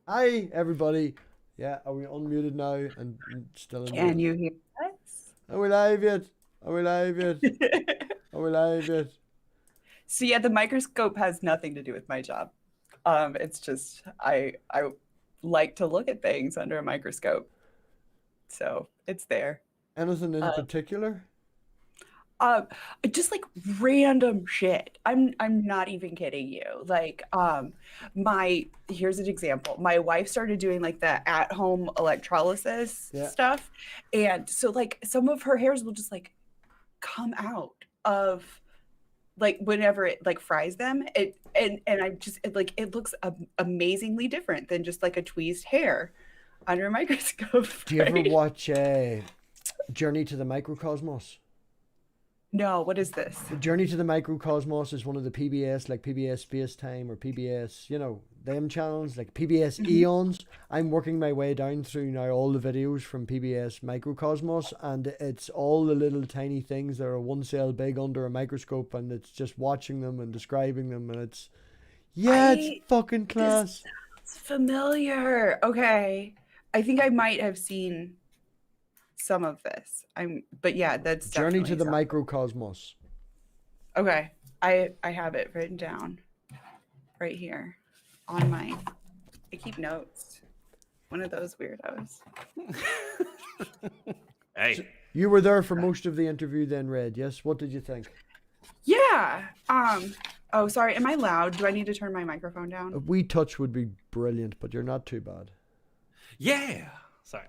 Hi, everybody. Yeah, are we unmuted now and still in Can the... you hear us? Are we live yet? Are we live yet? Are we live yet? So yeah, the microscope has nothing to do with my job. It's just I like to look at things under a microscope, so it's there. Anything in Uh, particular? um, just like random shit. I'm not even kidding you. Like, my here's an example. My wife started doing like the at-home electrolysis Yeah. stuff, and so like some of her hairs will just like come out of like whenever it like fries them and I just it looks amazingly different than just like a tweezed hair under a microscope. Do you ever Right? watch Journey to the Microcosmos? No, what is this? Journey to the Microcosmos is one of the PBS, like PBS Space Time or PBS, them channels, like PBS Mhm. Eons. I'm working my way down through now all the videos from PBS Microcosmos, and it's all the little tiny things that are one cell big under a microscope, and it's just watching them and describing them, and it's I fucking This class. sounds familiar. Okay, I think I might have seen some of this. But yeah, that's Journey to definitely the something. Microcosmos. Okay, I have it written down right here on my. I keep notes. One of those weirdos. Hey, You were there for most of the interview then, Red, yes? What did you think? Yeah. Oh, sorry. Am I loud? Do I need to turn my microphone A down? wee touch would be brilliant, but you're not too bad. yeah. Sorry.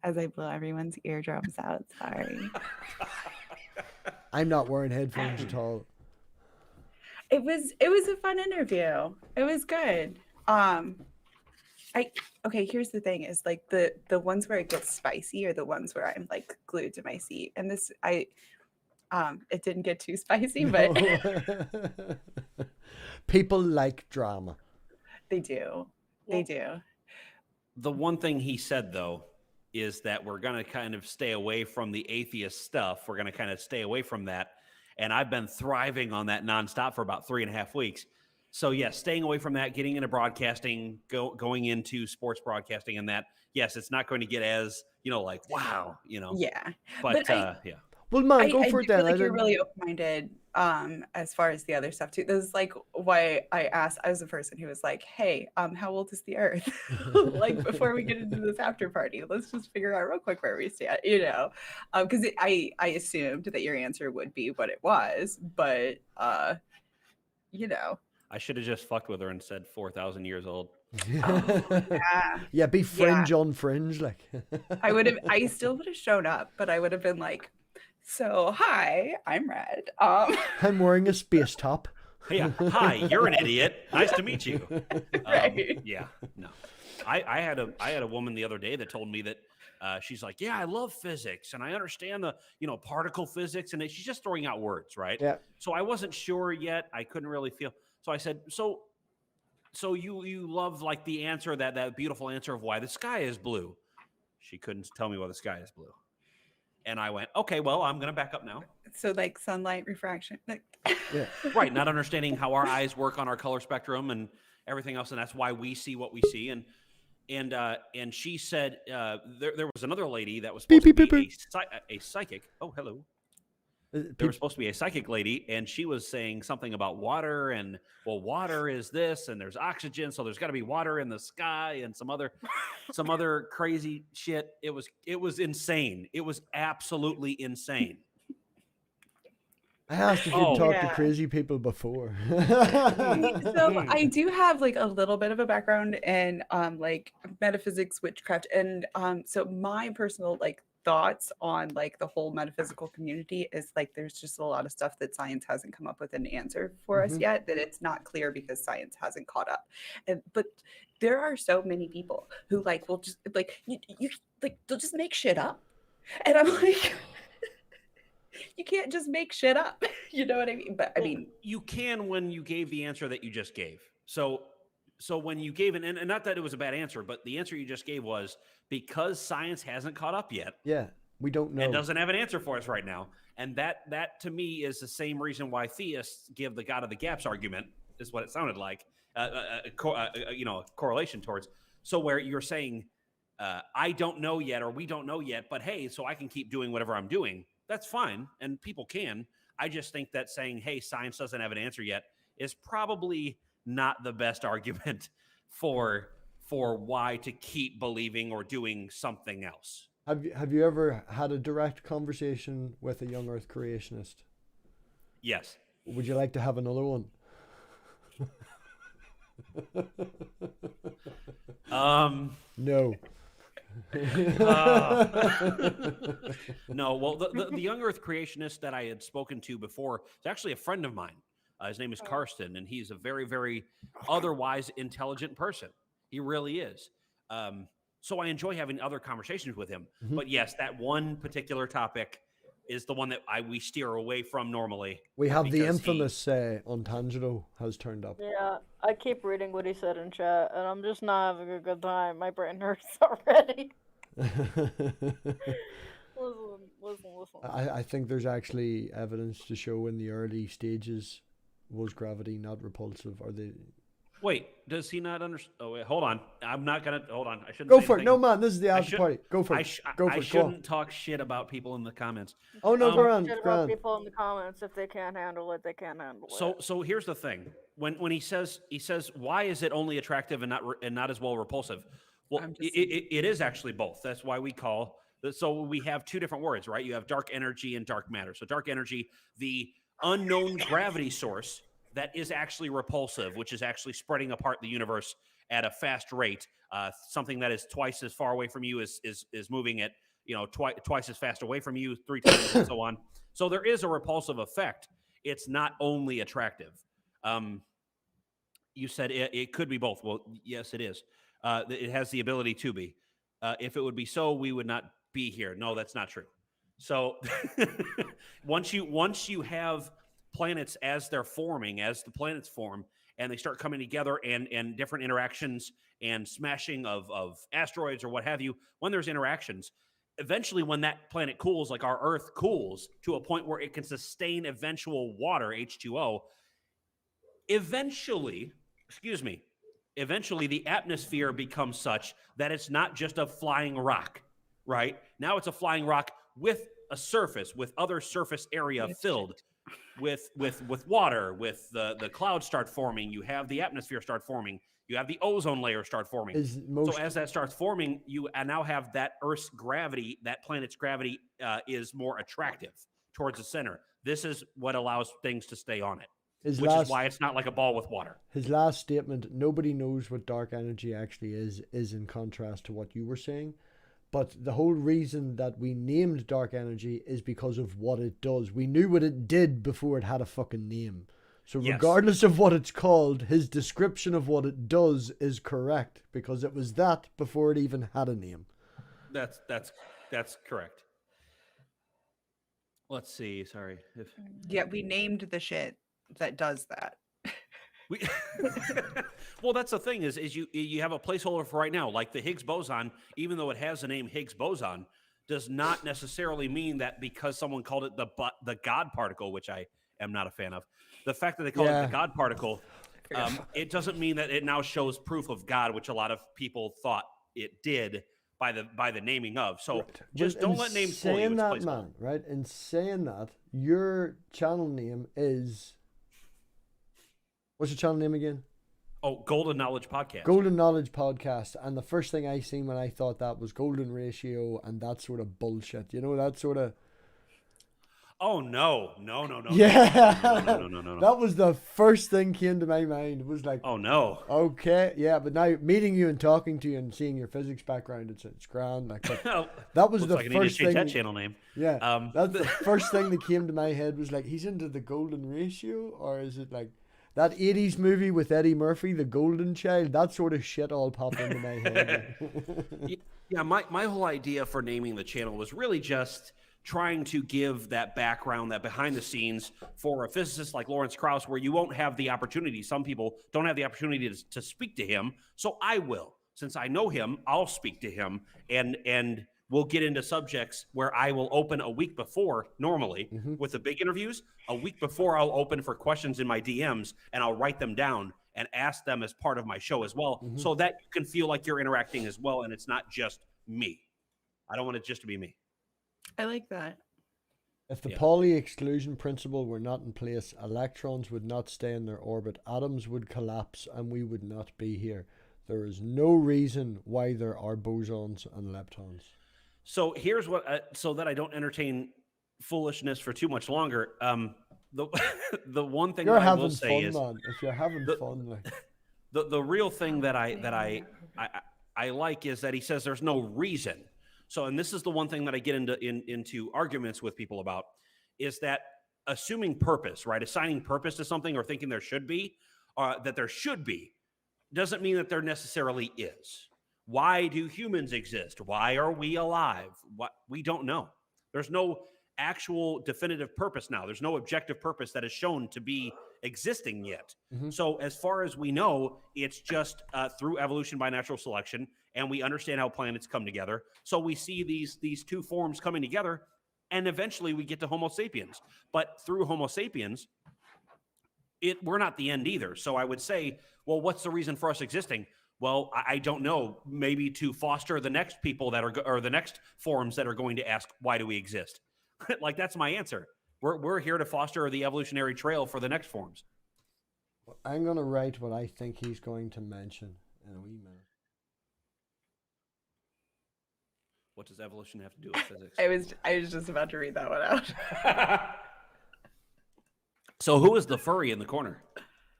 As I blow everyone's eardrums out. Sorry. I'm not wearing headphones at all. It was a fun interview. It was good. I Okay, here's the thing is like the ones where it gets spicy are the ones where I'm like glued to my seat. And this it didn't get too spicy, but No. People like drama. they do. They do. The one thing he said, though, is that we're going to kind of stay away from the atheist stuff. We're going to kind of stay away from that. And I've been thriving on that nonstop for about 3.5 weeks. So, yes, staying away from that, getting into broadcasting, going into sports broadcasting and that. Yes, it's not going to get as, like, wow, Yeah. But, But yeah. Well, man, go I for do it then. feel like you're really open-minded as far as the other stuff too. This is like why I was the person who was like, hey, how old is the earth? Like before we get into this after party, let's just figure out real quick where we stand, because I assumed that your answer would be what it was, but you know. I should have just fucked with her and said 4,000 years old. Oh yeah. Yeah, be Yeah. fringe on fringe, like. I still would have shown up, but I would have been like, so hi, I'm Red. I'm wearing a space top. Yeah. Hi, you're an idiot. Nice to meet you. Right. Yeah. No. I had a woman the other day that told me that she's like, yeah, I love physics and I understand the particle physics, and she's just throwing out words, right? Yeah. So I wasn't sure yet. I couldn't really feel. So I said, so you love like the answer, that beautiful answer of why the sky is blue. She couldn't tell me why the sky is blue. And I went, okay, well, I'm going to back up now. So like sunlight refraction. Yeah. Right. Not understanding how our eyes work on our color spectrum and everything else. And that's why we see what we see. And she said there was another lady that was supposed to be a psychic. Oh, hello. There was supposed to be a psychic lady, and she was saying something about water, and well, water is this, and there's oxygen, so there's got to be water in the sky, and some other crazy shit. It was insane. It was absolutely insane. I asked if you'd Oh, talked to Yeah. crazy people before. So I do have like a little bit of a background in like metaphysics, witchcraft, and so my personal like thoughts on like the whole metaphysical community is like there's just a lot of stuff that science hasn't come up with an answer for us Mhm. yet, that it's not clear because science hasn't caught up. But there are so many people who like will just like you like they'll just make shit up. And I'm like you can't just make shit up. You know what I mean? But I well, mean, you can when you gave the answer that you just gave. So when you gave and not that it was a bad answer, but the answer you just gave was because science hasn't caught up yet. Yeah, we don't know. And doesn't have an answer for us right now. And that to me is the same reason why theists give the God of the gaps argument, is what it sounded like, correlation towards. So where you're saying, I don't know yet, or we don't know yet, but hey, so I can keep doing whatever I'm doing. That's fine, and people can. I just think that saying, hey, science doesn't have an answer yet is probably not the best argument for why to keep believing or doing something else. Have you ever had a direct conversation with a young Earth creationist? Yes. Would you like to have another one? No. No. Well, the young Earth creationist that I had spoken to before is actually a friend of mine. His name is Karsten, and he's a very, very otherwise intelligent person. He really is. So I enjoy having other conversations with him. Mm-hmm. But yes, that one particular topic is the one that we steer away from normally. We have the infamous Untangelo has turned up. Yeah, I keep reading what he said in chat, and I'm just not having a good time. My brain hurts already. Listen. I think there's actually evidence to show in the early stages was gravity not repulsive, or the... Wait, does he not understand? Oh, wait, hold on. I'm not going to... Hold on. I shouldn't Go say for it. anything. No, man, this is the after party. Go for it. I shouldn't talk shit about people in the comments. Oh, no, grand. About people in the comments, if they can't handle it, they can't handle it. So here's the thing. When he says, why is it only attractive and not as well repulsive? Well, it is actually both. That's why we call... So we have two different words, right? You have dark energy and dark matter. So dark energy, the unknown gravity source that is actually repulsive, which is actually spreading apart the universe at a fast rate. Something that is twice as far away from you is moving at twice as fast away from you, 3 times, and so on. So there is a repulsive effect. It's not only attractive. You said it could be both. Well, yes, it is. It has the ability to be. If it would be so, we would not be here. No, that's not true. So once you have planets as they're forming, as the planets form, and they start coming together and different interactions and smashing of asteroids or what have you, when there's interactions, eventually when that planet cools, like our Earth cools to a point where it can sustain eventual water, H2O, eventually the atmosphere becomes such that it's not just a flying rock, right? Now it's a flying rock with a surface, with other surface area filled with water, with the clouds start forming. You have the atmosphere start forming. You have the ozone layer start forming. So as that starts forming, you now have that Earth's gravity, that planet's gravity is more attractive towards the center. This is what allows things to stay on it. Which is why it's not like a ball with water. His last statement, nobody knows what dark energy actually is in contrast to what you were saying. But the whole reason that we named dark energy is because of what it does. We knew what it did before it had a fucking name. So regardless of what it's called, his description of what it does is correct because it was that before it even had a name. That's correct. Let's see. Sorry. Yeah, we named the shit that does that. Well, that's the thing is you have a placeholder for right now, like the Higgs boson. Even though it has the name Higgs boson, does not necessarily mean that because someone called it the God particle, which I am not a fan of. The fact that they call it the God particle, it doesn't mean that it now shows proof of God, which a lot of people thought it did by the naming of. So just don't let names fool you. Saying that, man, right? In saying that, your channel name is. What's your channel name again? Oh, Golden Knowledge Podcast. Golden Knowledge Podcast. And the first thing I seen when I thought that was golden ratio and that sort of bullshit. You know, that sort of... Oh, no. Yeah. No. That was the first thing came to my mind. It was like... Oh, no. Okay, yeah, but now meeting you and talking to you and seeing your physics background, it's grand. Like, that was the like first thing... that channel name. Yeah, that's the first thing that came to my head was like, he's into the golden ratio? Or is it like... That 80s movie with Eddie Murphy, The Golden Child, that sort of shit all popped into my head. Yeah, my whole idea for naming the channel was really just trying to give that background, that behind the scenes for a physicist like Lawrence Krauss, where you won't have the opportunity. Some people don't have the opportunity to speak to him, so I will. Since I know him, I'll speak to him, and we'll get into subjects where I will open a week before, normally, with the big interviews. A week before, I'll open for questions in my DMs, and I'll write them down. and ask them as part of my show as well, Mhm. so that you can feel like you're interacting as well, and it's not just me. I don't want it just to be me. I like that. If the Yeah. Pauli exclusion principle were not in place, electrons would not stay in their orbit, atoms would collapse, and we would not be here. There is no reason why there are bosons and leptons. So here's what, so that I don't entertain foolishness for too much longer. The the one thing You're that I will having say fun, is man. If you're having the- fun, like the real thing that I like is that he says there's no reason. So, and this is the one thing that I get into arguments with people about, is that assuming purpose, right? Assigning purpose to something or thinking there should be, that there should be, doesn't mean that there necessarily is. Why do humans exist? Why are we alive? What, we don't know. There's no actual definitive purpose now. There's no objective purpose that is shown to be existing yet. Mhm. So as far as we know, it's just through evolution by natural selection, and we understand how planets come together. So we see these two forms coming together, and eventually we get to Homo sapiens. But through Homo sapiens, we're not the end either. So I would say, well, what's the reason for us existing? Well, I don't know. Maybe to foster the next people that are, or the next forms that are going to ask, why do we exist? Like, that's my answer. We're here to foster the evolutionary trail for the next forms. I'm gonna write what I think he's going to mention in a wee minute. What does evolution have to do with physics? I was just about to read that one out. So who is the furry in the corner?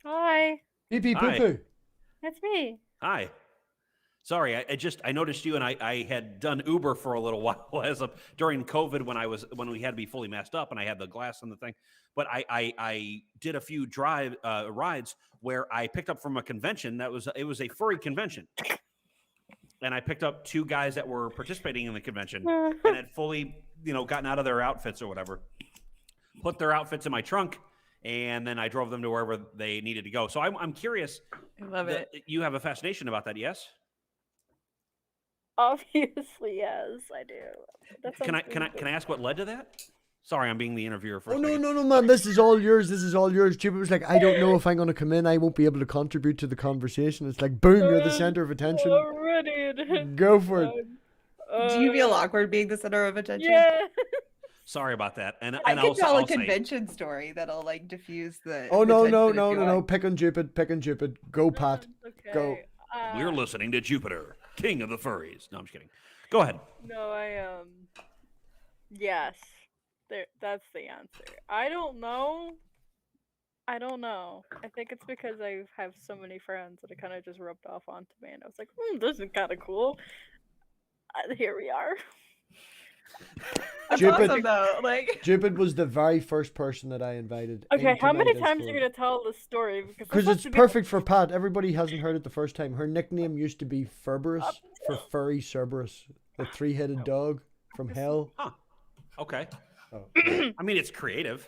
Hi, Pee pee poo Hi. poo. it's me. Hi. Sorry, I noticed you, and I had done Uber for a little while during COVID when we had to be fully masked up, and I had the glass on the thing. But I did a few rides where I picked up from a convention it was a furry convention, and I picked up two guys that were participating in the convention and had fully gotten out of their outfits or whatever, put their outfits in my trunk, and then I drove them to wherever they needed to go. So I'm curious. I love it. You have a fascination about that, yes? Obviously, yes, I do. That Can sounds I ask what led to that? Sorry, I'm being the interviewer for a Oh no, second. no, man! This is all yours. This is all yours. Jupiter was like, I don't know if I'm gonna come in. I won't be able to contribute to the conversation. It's like, boom, you're the center of attention. Already. Go for it. Do you feel awkward being the center of attention? Yeah. Sorry about that. And I can tell a I'll say, convention story that'll like diffuse the. Oh the no, tension no, if no, you no, no! want. Pick on Jupiter. Go, Pat. Okay. Go. we're listening to Jupiter, king of the furries. No, I'm just kidding. Go ahead. No, yes. That's the answer. I don't know. I think it's because I have so many friends that it kind of just rubbed off onto me, and I was like, this is kind of cool. Here we are. That's Jupiter- awesome though. Like, Jupiter was the very first person that I invited. Okay, into how my many times are Discord. you gonna tell this story? Because it's perfect for Pat. Everybody hasn't heard it the first time. Her nickname used to be Furberus for furry Cerberus, the three-headed dog from hell. Huh. Okay. Oh. I mean, it's creative.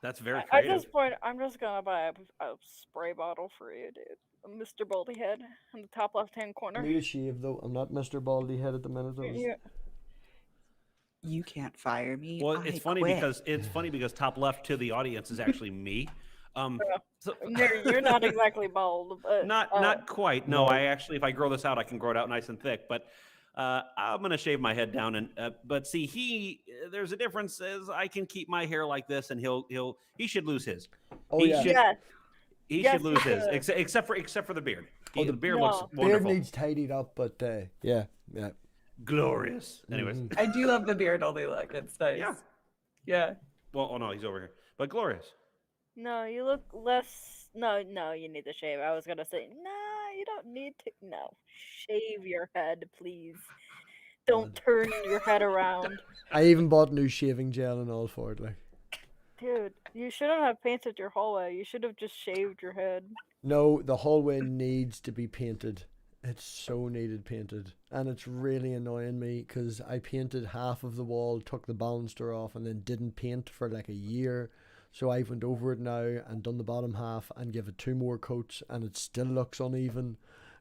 That's very At creative. this point, I'm just gonna buy a spray bottle for you, dude. Mr. Baldy Head in the top left-hand I corner. need a shave though. I'm not Mr. Baldy Head at the minute. Yeah. you can't fire me. Well, I it's funny quit. because top left to the audience is actually me. So, No, you're not exactly bald, but not quite. No, I actually, if I grow this out, I can grow it out nice and thick. But I'm gonna shave my head down, and but see, there's a difference. As I can keep my hair like this, and he should lose his. Oh He yeah. should- yes. He Yes, should lose he his, should. except for the beard. Oh, The beard No. looks Beard wonderful, needs tidied up, but yeah. glorious. Anyways, Mhm. I do love the beard only look. It's nice. Yeah. Yeah. well, oh no, he's over here, but glorious. No, you look less. No, you need to shave. I was gonna say, no, you don't need to. No, shave your head, please. Don't turn your head around. I even bought new shaving gel and all for it. Like, Dude, you shouldn't have painted your hallway. You should have just shaved your head. no, the hallway needs to be painted. It's so needed painted, and it's really annoying me because I painted half of the wall, took the baluster off, and then didn't paint for like a year. So I went over it now and done the bottom half and give it 2 more coats, and it still looks uneven,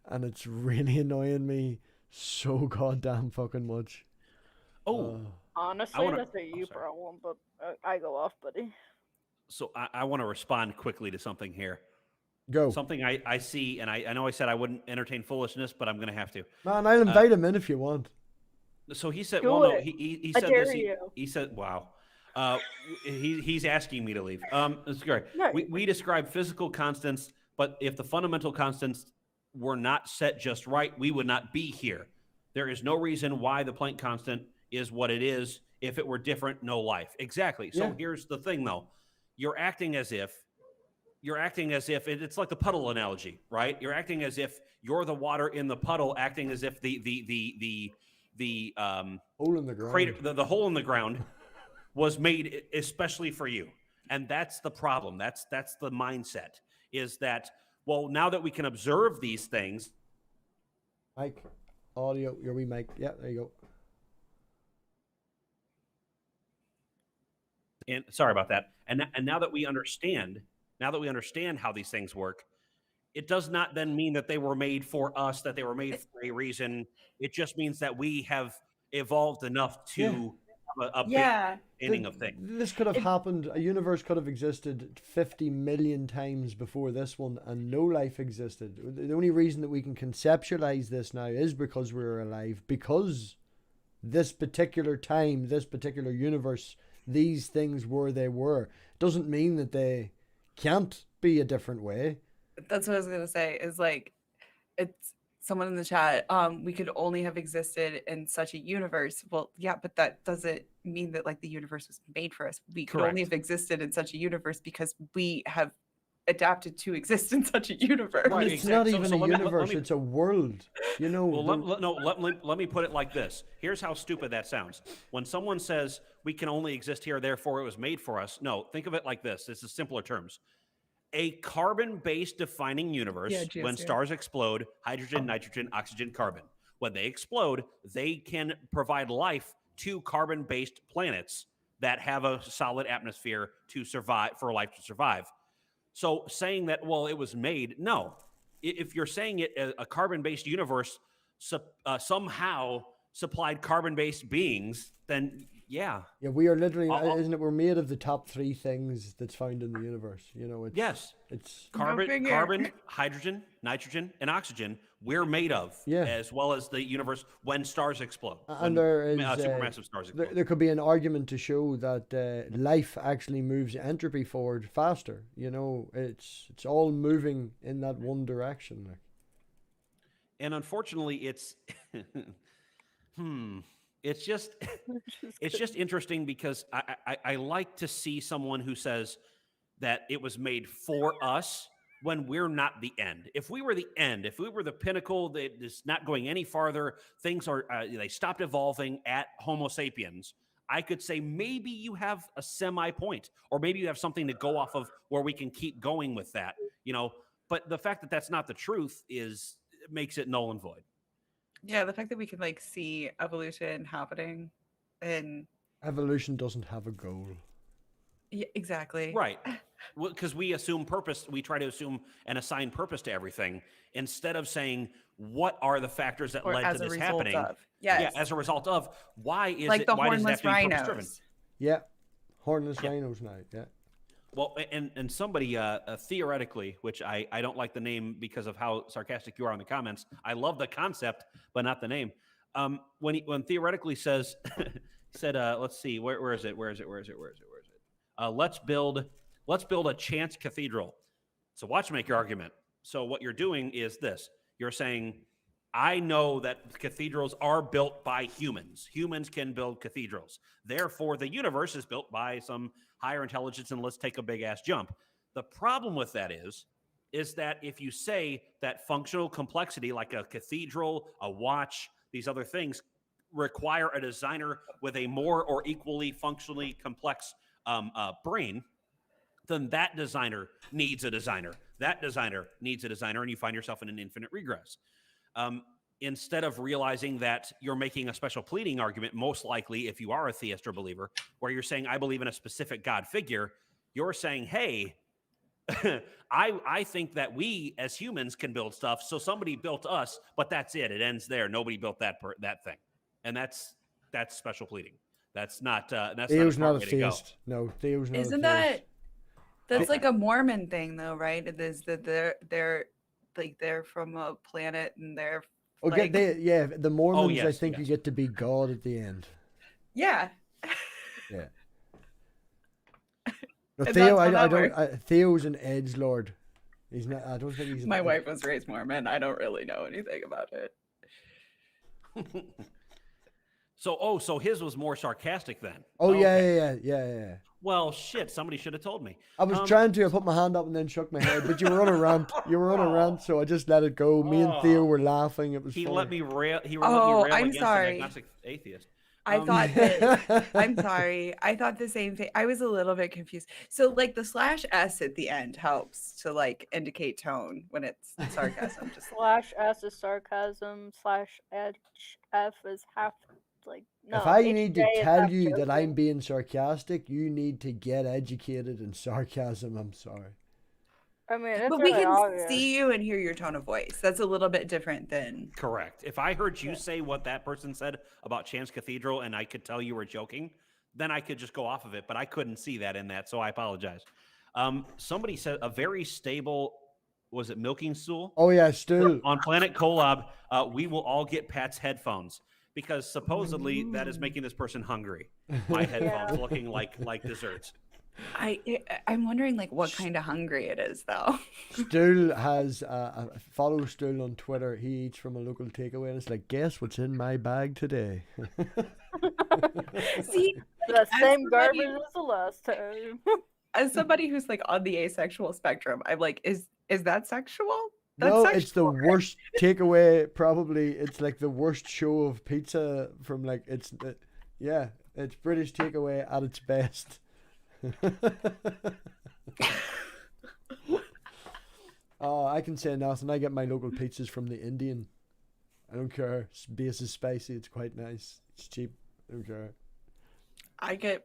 and it's really annoying me so goddamn fucking much. Oh, Honestly, wanna- that's a you sorry. problem, but I go off, buddy. so I want to respond quickly to something here. Go. Something I see, and I know I said I wouldn't entertain foolishness, but I'm going to have to. Man, I'll invite him in if you want. So he said, Do well, no, it. he I said dare this. you. He said, wow. He's asking me to leave. It's great. No, We describe physical constants, but if the fundamental constants were not set just right, we would not be here. There is no reason why the Planck constant is what it is. If it were different, no life. Exactly. So Yeah. here's the thing, though. You're acting as if it's like the puddle analogy, right? You're acting as if you're the water in the puddle, acting as if the Hole in the ground. crater, the hole in the ground was made especially for you. And that's the problem. That's the mindset, is that, well, now that we can observe these things. Mike, audio, your wee mic. Yeah, there you go. And sorry about that. And now that we understand how these things work, it does not then mean that they were made for us, that they were made for a reason. It just means that we have evolved enough to have a big understanding of things. This could have happened. A universe could have existed 50 million times before this one, and no life existed. The only reason that we can conceptualize this now is because we're alive. Because this particular time, this particular universe, these things were they were. Doesn't mean that they can't be a different way. That's what I was gonna say. Is like, it's someone in the chat. We could only have existed in such a universe. Well, yeah, but that doesn't mean that like the universe was made for us. We could only have existed in such a universe because we have adapted to exist in such a universe. Right, It's exactly. not even So a let me- universe. It's a world. You know. Well, let me put it like this. Here's how stupid that sounds. When someone says we can only exist here, therefore it was made for us. No, think of it like this. This is simpler terms. A carbon-based defining universe, when stars explode, hydrogen, nitrogen, oxygen, carbon. When they explode, they can provide life to carbon-based planets that have a solid atmosphere to survive, for life to survive. So saying that, well, it was made, no. If you're saying it, a carbon-based universe somehow supplied carbon-based beings, then yeah. Yeah, we are literally, isn't it? We're made of the top 3 things that's found in the universe. You know, it's carbon, hydrogen, nitrogen, and oxygen. We're made of, as well as the universe when stars explode. And there is supermassive stars explode. There could be an argument to show that life actually moves entropy forward faster. You know, it's all moving in that one direction. And unfortunately, it's it's just interesting because I like to see someone who says that it was made for us when we're not the end. If we were the end, if we were the pinnacle that is not going any farther, things are they stopped evolving at Homo sapiens, I could say maybe you have a semi point, or maybe you have something to go off of where we can keep going with that, you know. But the fact that that's not the truth makes it null and void. Yeah, the fact that we can like see evolution happening, and evolution doesn't have a goal. Yeah, exactly. Right. Because we assume purpose, we try to assume and assign purpose to everything instead of saying what are the factors that led to this happening. Yeah, as a result of why is like it the why does it have hornless to be purpose-driven? rhinos. Yeah, hornless rhinos now. Yeah. Well, and somebody theoretically, which I don't like the name because of how sarcastic you are in the comments. I love the concept, but not the name. When theoretically says said, let's see, where is it? Let's build a chance cathedral. It's a watchmaker argument. So what you're doing is this. You're saying, I know that cathedrals are built by humans. Humans can build cathedrals. Therefore, the universe is built by some higher intelligence, and let's take a big-ass jump. The problem with that is that if you say that functional complexity, like a cathedral, a watch, these other things, require a designer with a more or equally functionally complex brain, then that designer needs a designer. That designer needs a designer, and you find yourself in an infinite regress. Instead of realizing that you're making a special pleading argument, most likely if you are a theist or believer, where you're saying, I believe in a specific God figure, you're saying, hey, I think that we as humans can build stuff, so somebody built us, but that's it. It ends there. Nobody built that thing. And that's special pleading. That's not Theo's not a theist. No, Theo's not Isn't a theist. That's like a Mormon thing, though, right? It is that they're from a planet and they're Okay, like, the Mormons, I yes, think you get to be God at the end. yeah. Yeah. No, And Theo, that's how I that don't. Theo's an edgelord. He's not. I don't think he's. My wife was raised Mormon. I don't really know anything about it. So his was more sarcastic then. Oh yeah, Okay. yeah. Well, shit, somebody should have told me. I was trying to. I put my hand up and then shook my head, but you were on a rant. You were on a rant, so I just let it go. Me and Theo were laughing. It was. He funny. let me rail. He let Oh, me rail I'm against sorry. an agnostic atheist. I thought that I'm sorry. I thought the same thing. I was a little bit confused. So like the /s at the end helps to like indicate tone when it's sarcasm. Just /s is sarcasm. /HF is half like. No, if I need to HJ is tell half you that I'm joking. being sarcastic, you need to get educated in sarcasm. I'm sorry. I mean, it's but we really can obvious. see you and hear your tone of voice. That's a little bit different than Correct. If I heard you say what that person said about Chance Cathedral and I could tell you were joking, then I could just go off of it, but I couldn't see that in that, so I apologize. Somebody said a very stable, was it milking stool? Oh yeah, still. On Planet Kolob, we will all get Pat's headphones because supposedly that is making this person hungry. My headphones looking like desserts. I'm wondering like what kind of hungry it is though. Stool has follow Stool on Twitter. He eats from a local takeaway, and it's like, guess what's in my bag today? See, The same somebody- garbage as the last time. as somebody who's like on the asexual spectrum, I'm like, is that sexual? That's No, sexual, it's the right? worst takeaway. Probably it's like the worst show of pizza from like it's British takeaway at its best. Oh, I can say nothing. I get my local pizzas from the Indian. I don't care. Base is spicy. It's quite nice. It's cheap. I don't care. I get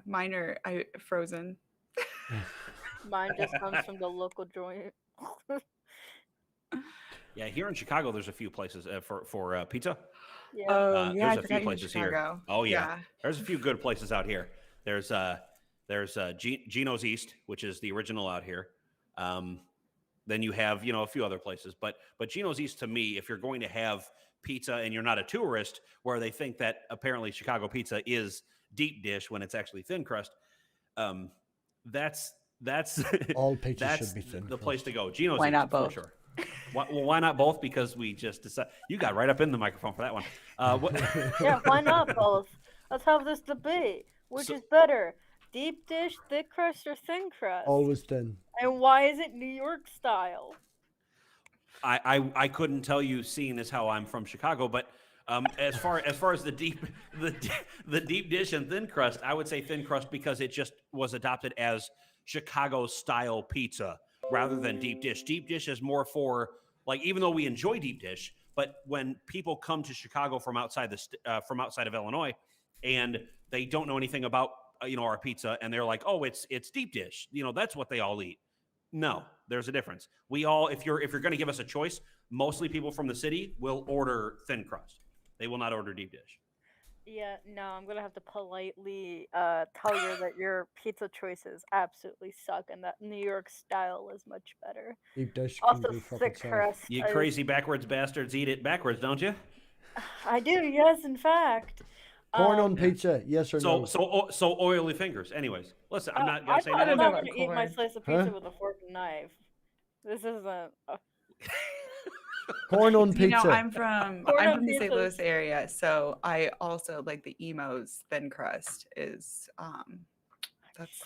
mine are frozen. Mine just comes from the local joint. Yeah, here in Chicago, there's a few places for pizza. Yeah. Oh yeah, I There's a few forgot you're in places here. Chicago. Oh yeah. There's a few good places out here. There's Gino's East, which is the original out here. Then you have a few other places, but Gino's East to me, if you're going to have pizza and you're not a tourist, where they think that apparently Chicago pizza is deep dish when it's actually thin crust, that's All pizzas that's should be thin the crust. place to go. Gino's Why East, not both? for sure. Why not both? Because we just decided. You got right up in the microphone for that one. Yeah, why not both? Let's have this debate. Which is better, deep dish, thick crust, or thin crust? Always thin. And why is it New York style? I couldn't tell you, seeing as how I'm from Chicago, but as far as the deep dish and thin crust, I would say thin crust because it just was adopted as Chicago style pizza rather than deep dish. Deep dish is more for like, even though we enjoy deep dish, but when people come to Chicago from outside of Illinois and they don't know anything about our pizza and they're like, oh, it's deep dish, that's what they all eat. No, there's a difference. We all, if you're going to give us a choice, mostly people from the city will order thin crust. They will not order deep dish. Yeah, no, I'm gonna have to politely tell you that your pizza choices absolutely suck, and that New York style is much better. Deep dish can Also, go fuck thick itself. crust. You crazy backwards bastards eat it backwards, don't you? I do, yes, in fact. Corn on pizza, yes or no? So oily fingers. Anyways, listen, I'm not gonna say I'm that. not about gonna eat my corn. slice of pizza Huh? with a fork and knife. This isn't. Corn on pizza. I'm from Corn on the St. pizza. Louis area, so I also like the Emo's thin crust is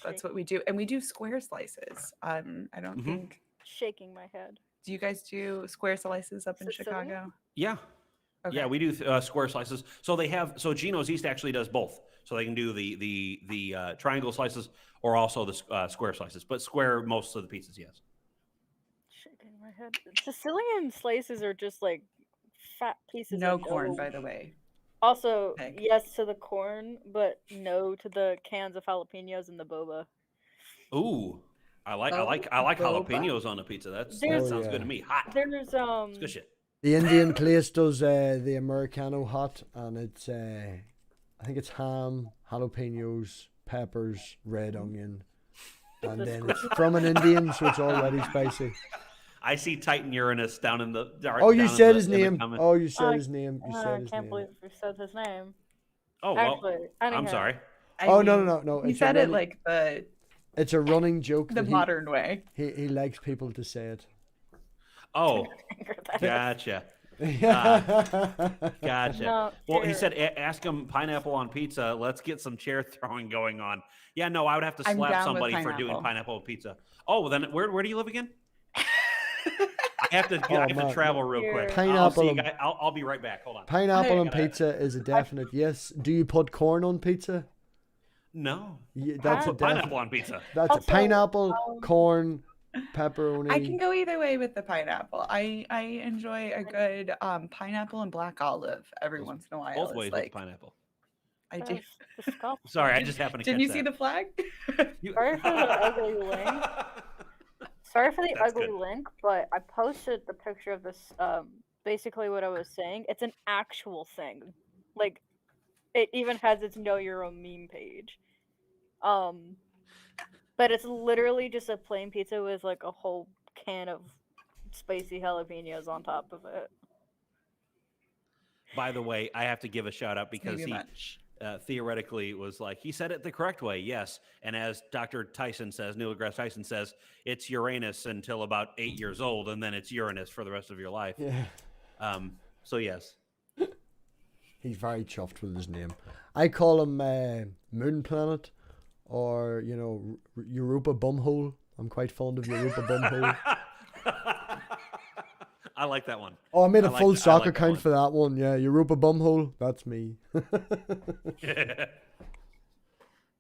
that's what we do, and we do square slices. I don't think. Shaking my head. Do you guys do square slices up in Sicilian? Chicago? Yeah. Okay. Yeah, we do square slices. So Gino's East actually does both. So they can do the triangle slices or also the square slices, but square most of the pizzas, yes. Shaking my head. Sicilian slices are just like fat pieces No of corn, dough. by the way. Also, Egg. yes to the corn, but no to the cans of jalapenos and the boba. Ooh, I like Boba? jalapenos on a pizza. That There's- sounds Oh, good yeah. to me. Hot. There's It's good shit. The Indian place does the Americano hot, and it's I think it's ham, jalapenos, peppers, red onion. And then it's from an Indian, so it's already spicy. I see Titan Uranus down in the dark. Oh, you down said in his the name. comment. Oh, you said his name. You I said his can't name. believe you said his name. Oh, well, Actually, I'm anyhow. sorry. Oh, no. He It's a said it running- like It's a running joke. the that modern way. He likes people to say it. Oh, That is- gotcha. Gotcha. No, Well, he here. said, ask him pineapple on pizza. Let's get some chair throwing going on. Yeah, no, I would have to I'm slap down with somebody for doing pineapple. pineapple on pizza. Oh, well, then where do you live again? I have to man. travel real quick. Pineapple I'll, see you and- guys. I'll be right back. Hold on. Pineapple I- on pizza is a definite yes. Do you put corn on pizza? No. Yeah, I that's a put pineapple definite. on pizza. That's a Also, pineapple, corn, pepperoni. I can go either way with the pineapple. I enjoy a good pineapple and black olive every once in a while. Both It's ways like with pineapple. I do. That's disgusting. Sorry, I just happened to Didn't catch you see that. the flag? Sorry for the ugly link. Sorry for the That's ugly good. link, but I posted the picture of this. Basically, what I was saying. It's an actual thing. Like, it even has its Know Your Own meme page. But it's literally just a plain pizza with like a whole can of spicy jalapenos on top of it. By the way, I have to give a shout out because Maybe he much. theoretically was like, he said it the correct way, yes. And as Dr. Tyson says, Neil deGrasse Tyson says, it's Uranus until about 8 years old, and then it's Uranus for the rest of your life. Yeah. So yes. He's very chuffed with his name. I call him Moon Planet, or Europa Bumhole. I'm quite fond of Europa Bumhole. I like that one. Oh, I made a I like full th- I sock like that account one. for that one. Yeah, Europa Bumhole. That's me.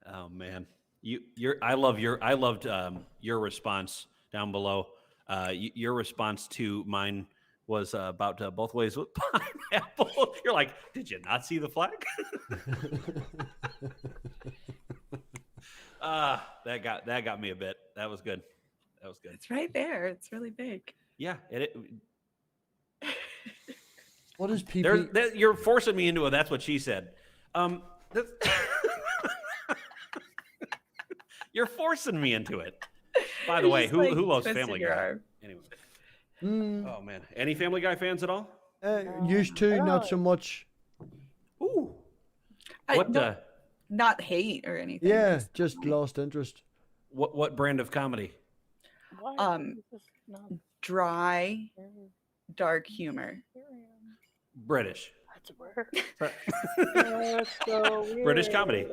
Oh man, I loved your response down below. Your response to mine was about both ways with pineapple. You're like, did you not see the flag? That got me a bit. That was good. That was good. It's right there. It's really big. Yeah, What is PP? you're forcing me into it. That's what she said. That's- You're forcing me into it. By the It's way, just, who like, loves twisting Family your Guy? arm. Anyway. Mm, Oh man, any Family Guy fans at all? used to, not so much. Ooh. I What don't- not hate or anything. Yeah, just just lost interest. what brand of comedy? Why Um, is this not dry, very dark humor. British. That's weird. That's so weird. British comedy.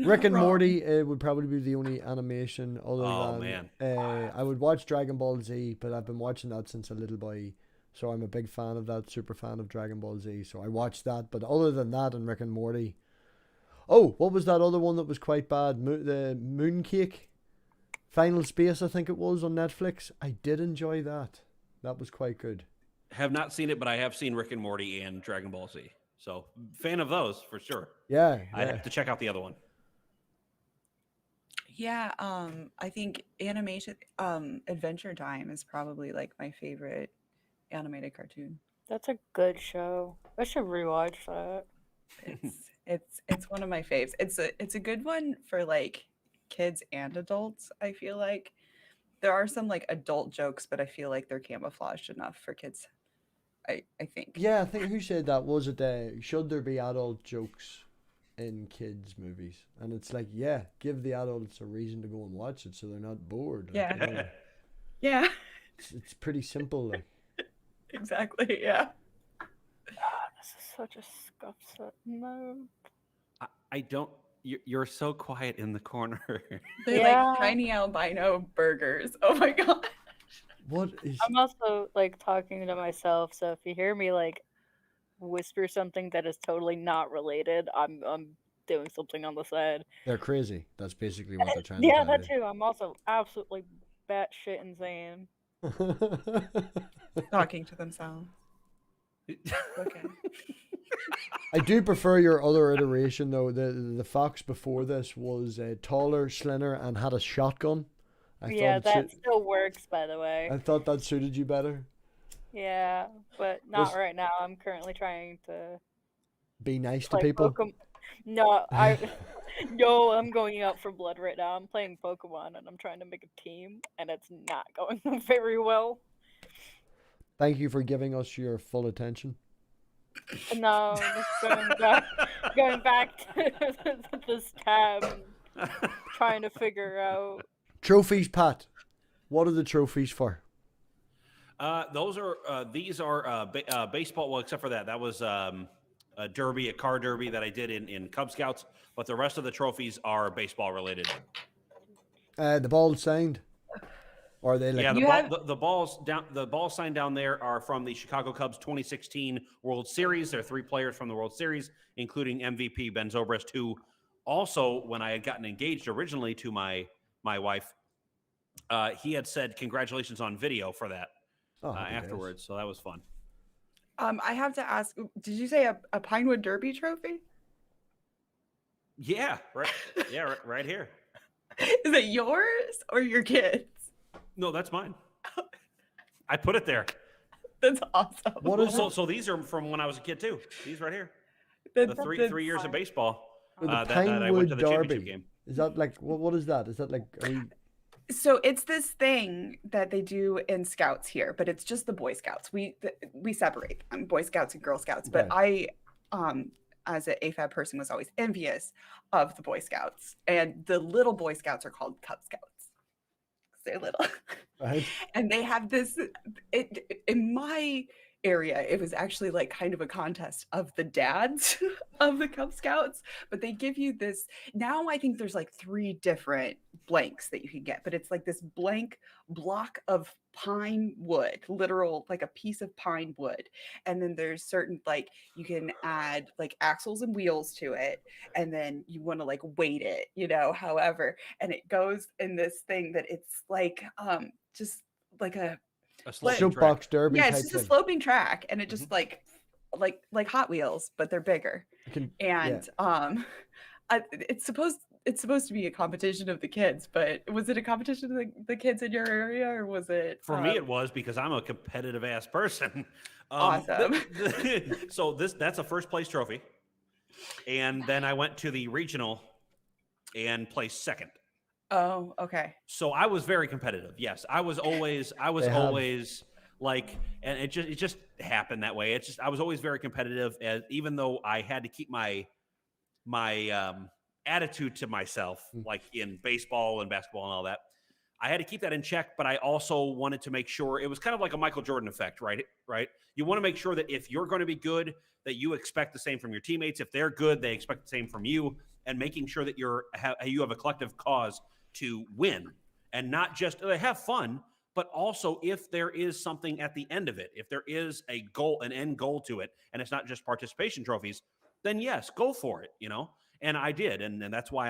Rick and Wrong. Morty would probably be the only animation other Oh, than. man. I would watch Dragon Ball Z, but I've been watching that since a little boy, so I'm a big fan of that. Super fan of Dragon Ball Z, so I watched that. But other than that, and Rick and Morty. Oh, what was that other one that was quite bad? The Mooncake, Final Space, I think it was on Netflix. I did enjoy that. That was quite good. Have not seen it, but I have seen Rick and Morty and Dragon Ball Z. So fan of those for sure. Yeah, I'd yeah. have to check out the other one. Yeah, I think animation Adventure Time is probably like my favorite animated cartoon. That's a good show. I should rewatch that. It's one of my faves. It's a good one for like kids and adults, I feel like. There are some like adult jokes, but I feel like they're camouflaged enough for kids. I think. Yeah, I think who said that? Was it should there be adult jokes in kids' movies? And it's like, yeah, give the adults a reason to go and watch it so they're not bored. Like, Yeah. you know, Yeah, it's pretty simple. Like. exactly. Yeah. This is such a scuff set. No. I don't. You're so quiet in the corner. They're Yeah. like tiny albino burgers. Oh my god. What is? I'm also like talking to myself, so if you hear me like whisper something that is totally not related, I'm doing something on the side. They're crazy. That's basically what they're trying to Yeah, tell that too. I'm also absolutely batshit insane. you. Talking to themselves. Okay. I do prefer your other iteration though. The fox before this was taller, slender, and had a shotgun. Yeah, it that still works, by the way. I thought that suited you better. Yeah, but not Was- right now. I'm currently trying to Be nice to play people. Pokemon. No, Yo, I'm going out for blood right now. I'm playing Pokemon and I'm trying to make a team, and it's not going very well. Thank you for giving us your full attention. No, going back to this tab, and trying to figure out. Trophies, Pat. What are the trophies for? These are baseball. Well, except for that, that was a derby, a car derby that I did in Cub Scouts. But the rest of the trophies are baseball related. The balls signed, or are they like? Yeah, the balls signed down there are from the Chicago Cubs 2016 World Series. There are 3 players from the World Series, including MVP Ben Zobrist, who also, when I had gotten engaged originally to my wife, he had said congratulations on video for that afterwards. So that was fun. I have to ask, did you say a Pinewood Derby trophy? Yeah, right. Yeah, right here. Is it yours or your kids? No, that's mine. I put it there. That's awesome. What is so these are from when I was a kid too. These right here. That's, the three years of baseball the that I went to the Derby. championship game. Is that like what is that? Is that like? So it's this thing that they do in Scouts here, but it's just the Boy Scouts. We separate Boy Scouts and Girl Scouts. But I, as an AFAB person, was always envious of the Boy Scouts, and the little Boy Scouts are called Cub Scouts. They're little, Right. And they have this. In my area, it was actually like kind of a contest of the dads of the Cub Scouts, but they give you this. Now I think there's like 3 different blanks that you can get, but it's like this blank block of pine wood, literal like a piece of pine wood, and then there's certain like you can add like axles and wheels to it, and then you want to like weight it, however, and it goes in this thing that it's like just like a soapbox derby. Yeah, type it's just thing. a sloping track, and it just like Hot Wheels, but they're bigger. It's supposed to be a competition of the kids, but was it a competition of the kids in your area, or was it? For me, it was, because I'm a competitive ass person. Awesome. So that's a first place trophy, and then I went to the regional and placed second. Oh, okay. So I was very competitive. Yes, I was always like, and it just happened that way. I was always very competitive, even though I had to keep my attitude to myself, like in baseball and basketball and all that. I had to keep that in check, but I also wanted to make sure it was kind of like a Michael Jordan effect, right? You want to make sure that if you're going to be good, that you expect the same from your teammates. If they're good, they expect the same from you, and making sure that you have a collective cause to win, and not just have fun, but also if there is something at the end of it, if there is a goal, an end goal to it, and it's not just participation trophies, then yes, go for it, And I did, and that's why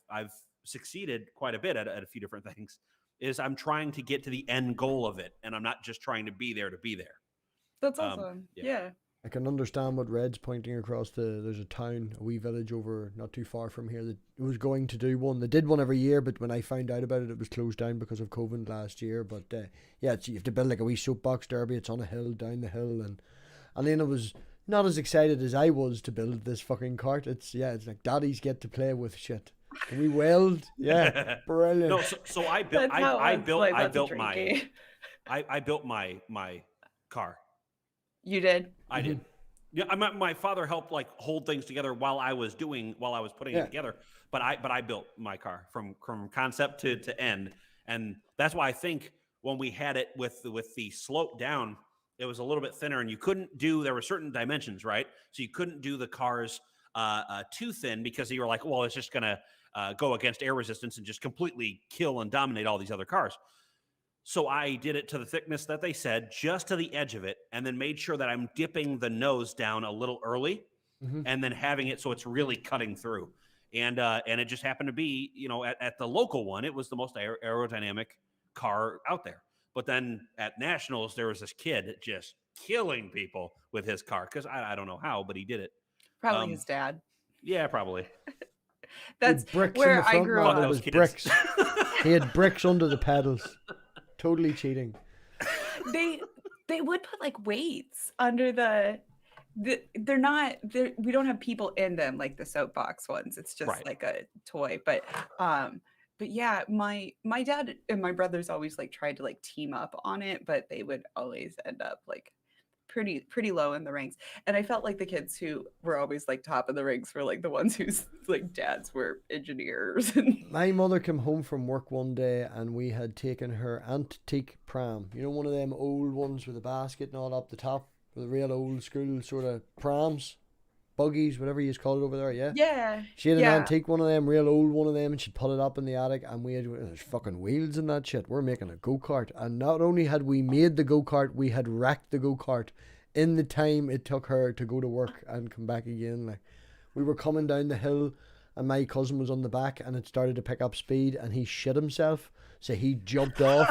I've succeeded quite a bit at a few different things. Is I'm trying to get to the end goal of it, and I'm not just trying to be there to be there. That's awesome. Yeah. I can understand what Red's pointing across to. There's a town, a wee village over not too far from here that was going to do one. They did one every year, but when I found out about it, it was closed down because of COVID last year. But you have to build like a wee soapbox derby. It's on a hill, down the hill, and Lena was not as excited as I was to build this fucking cart. It's like daddies get to play with shit. Can we weld? Yeah, brilliant. No, so I built my car. You did? I did. Yeah, my father helped like hold things together while I was putting it together. But I built my car from concept to end, and that's why I think when we had it with the slope down, it was a little bit thinner, and you couldn't do. There were certain dimensions, right? So you couldn't do the cars too thin, because you were like, well, it's just gonna go against air resistance and just completely kill and dominate all these other cars. So I did it to the thickness that they said, just to the edge of it, and then made sure that I'm dipping the nose down a little early, and then having it so it's really cutting through. And it just happened to be, at the local one, it was the most aerodynamic car out there. But then at nationals, there was this kid just killing people with his car, because I don't know how, but he did it. Probably his dad. Yeah, probably. That's where I grew up. It was bricks. He had bricks under the pedals. Totally cheating. They would put like weights under the they're not. We don't have people in them like the soapbox ones. It's just Right. like a toy. But yeah, my dad and my brothers always like tried to like team up on it, but they would always end up like pretty low in the ranks. And I felt like the kids who were always like top of the ranks were like the ones whose like dads were engineers. And My mother came home from work one day and we had taken her antique pram. You know, one of them old ones with a basket and all up the top, with the real old school sort of prams, buggies, whatever you call it over there, yeah? yeah, She had an yeah. antique one of them, real old one of them, and she'd put it up in the attic, and there's fucking wheels in that shit. We're making a go-kart. And not only had we made the go-kart, we had wrecked the go-kart in the time it took her to go to work and come back again. Like, we were coming down the hill, and my cousin was on the back, and it started to pick up speed, and he shit himself, so he jumped off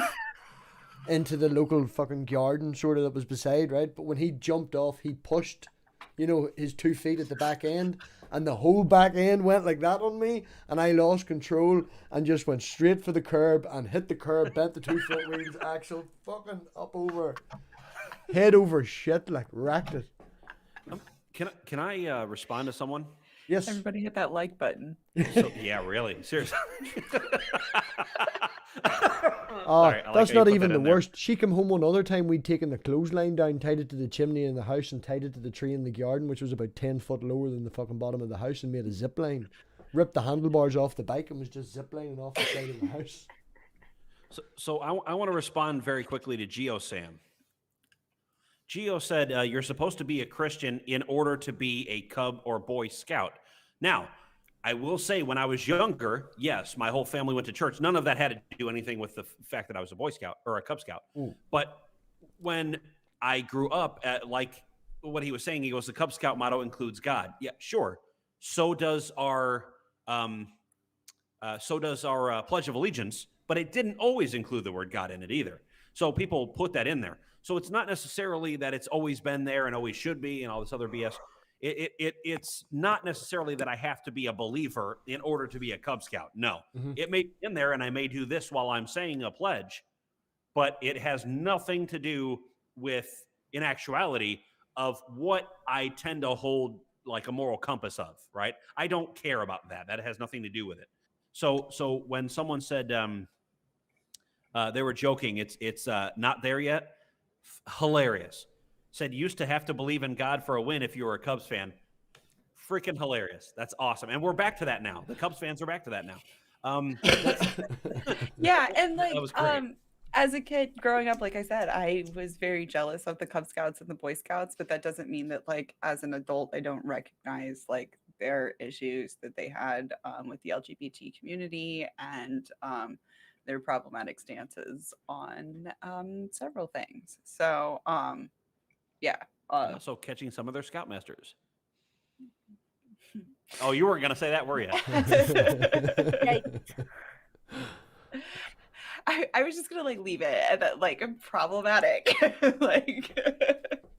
into the local fucking garden sort of that was beside, right? But when he jumped off, he pushed, you know, his 2 feet at the back end, and the whole back end went like that on me, and I lost control and just went straight for the curb and hit the curb, bent the 2 front wheels, axle fucking up over, head over shit, like wrecked it. Can I respond to someone? Yes. Everybody hit that like button. So, yeah, really, seriously. Oh, Sorry, I like that's how you not put even that the in there. worst. She came home one other time. We'd taken the clothesline down, tied it to the chimney in the house, and tied it to the tree in the garden, which was about 10 foot lower than the fucking bottom of the house, and made a zip line. Ripped the handlebars off the bike and was just zip lining off the side of the house. So I want to respond very quickly to GeoSam. Geo said, you're supposed to be a Christian in order to be a Cub or Boy Scout. Now, I will say when I was younger, yes, my whole family went to church. None of that had to do anything with the fact that I was a Boy Scout or a Cub Scout. Ooh. But when I grew up, like what he was saying, he goes, the Cub Scout motto includes God. Yeah, sure. So does our Pledge of Allegiance, but it didn't always include the word God in it either. So people put that in there. So it's not necessarily that it's always been there and always should be and all this other BS. It's not necessarily that I have to be a believer in order to be a Cub Scout. No, It may be in there, and I may do this while I'm saying a pledge, but it has nothing to do with, in actuality, of what I tend to hold like a moral compass of, right? I don't care about that. That has nothing to do with it. So when someone said they were joking, it's not there yet. Hilarious. Said used to have to believe in God for a win if you were a Cubs fan. Freaking hilarious. That's awesome. And we're back to that now. The Cubs fans are back to that now. Yeah, and like That was great. as a kid growing up, like I said, I was very jealous of the Cub Scouts and the Boy Scouts, but that doesn't mean that like as an adult I don't recognize like their issues that they had with the LGBT community and their problematic stances on several things. So yeah. And also catching some of their Scoutmasters. Oh, you weren't going to say that, were you? I was just gonna like leave it at that like problematic. Like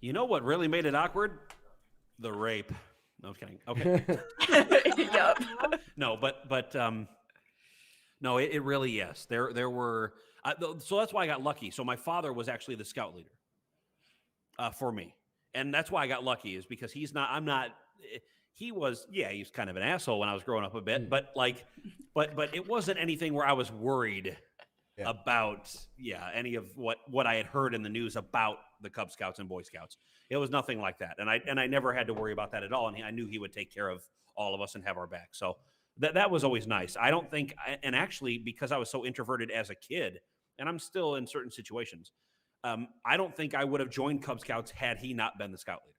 You know what really made it awkward? The rape. No, I'm kidding. Okay. Yep. No, but no, it really, yes. There were, so that's why I got lucky. So my father was actually the scout leader for me. And that's why I got lucky, is because he was kind of an asshole when I was growing up a bit, but it wasn't anything where I was worried about, any of what I had heard in the news about the Cub Scouts and Boy Scouts. It was nothing like that. And I never had to worry about that at all. And I knew he would take care of all of us and have our back. So that was always nice. I don't think, and actually because I was so introverted as a kid, and I'm still in certain situations, I don't think I would have joined Cub Scouts had he not been the scout leader.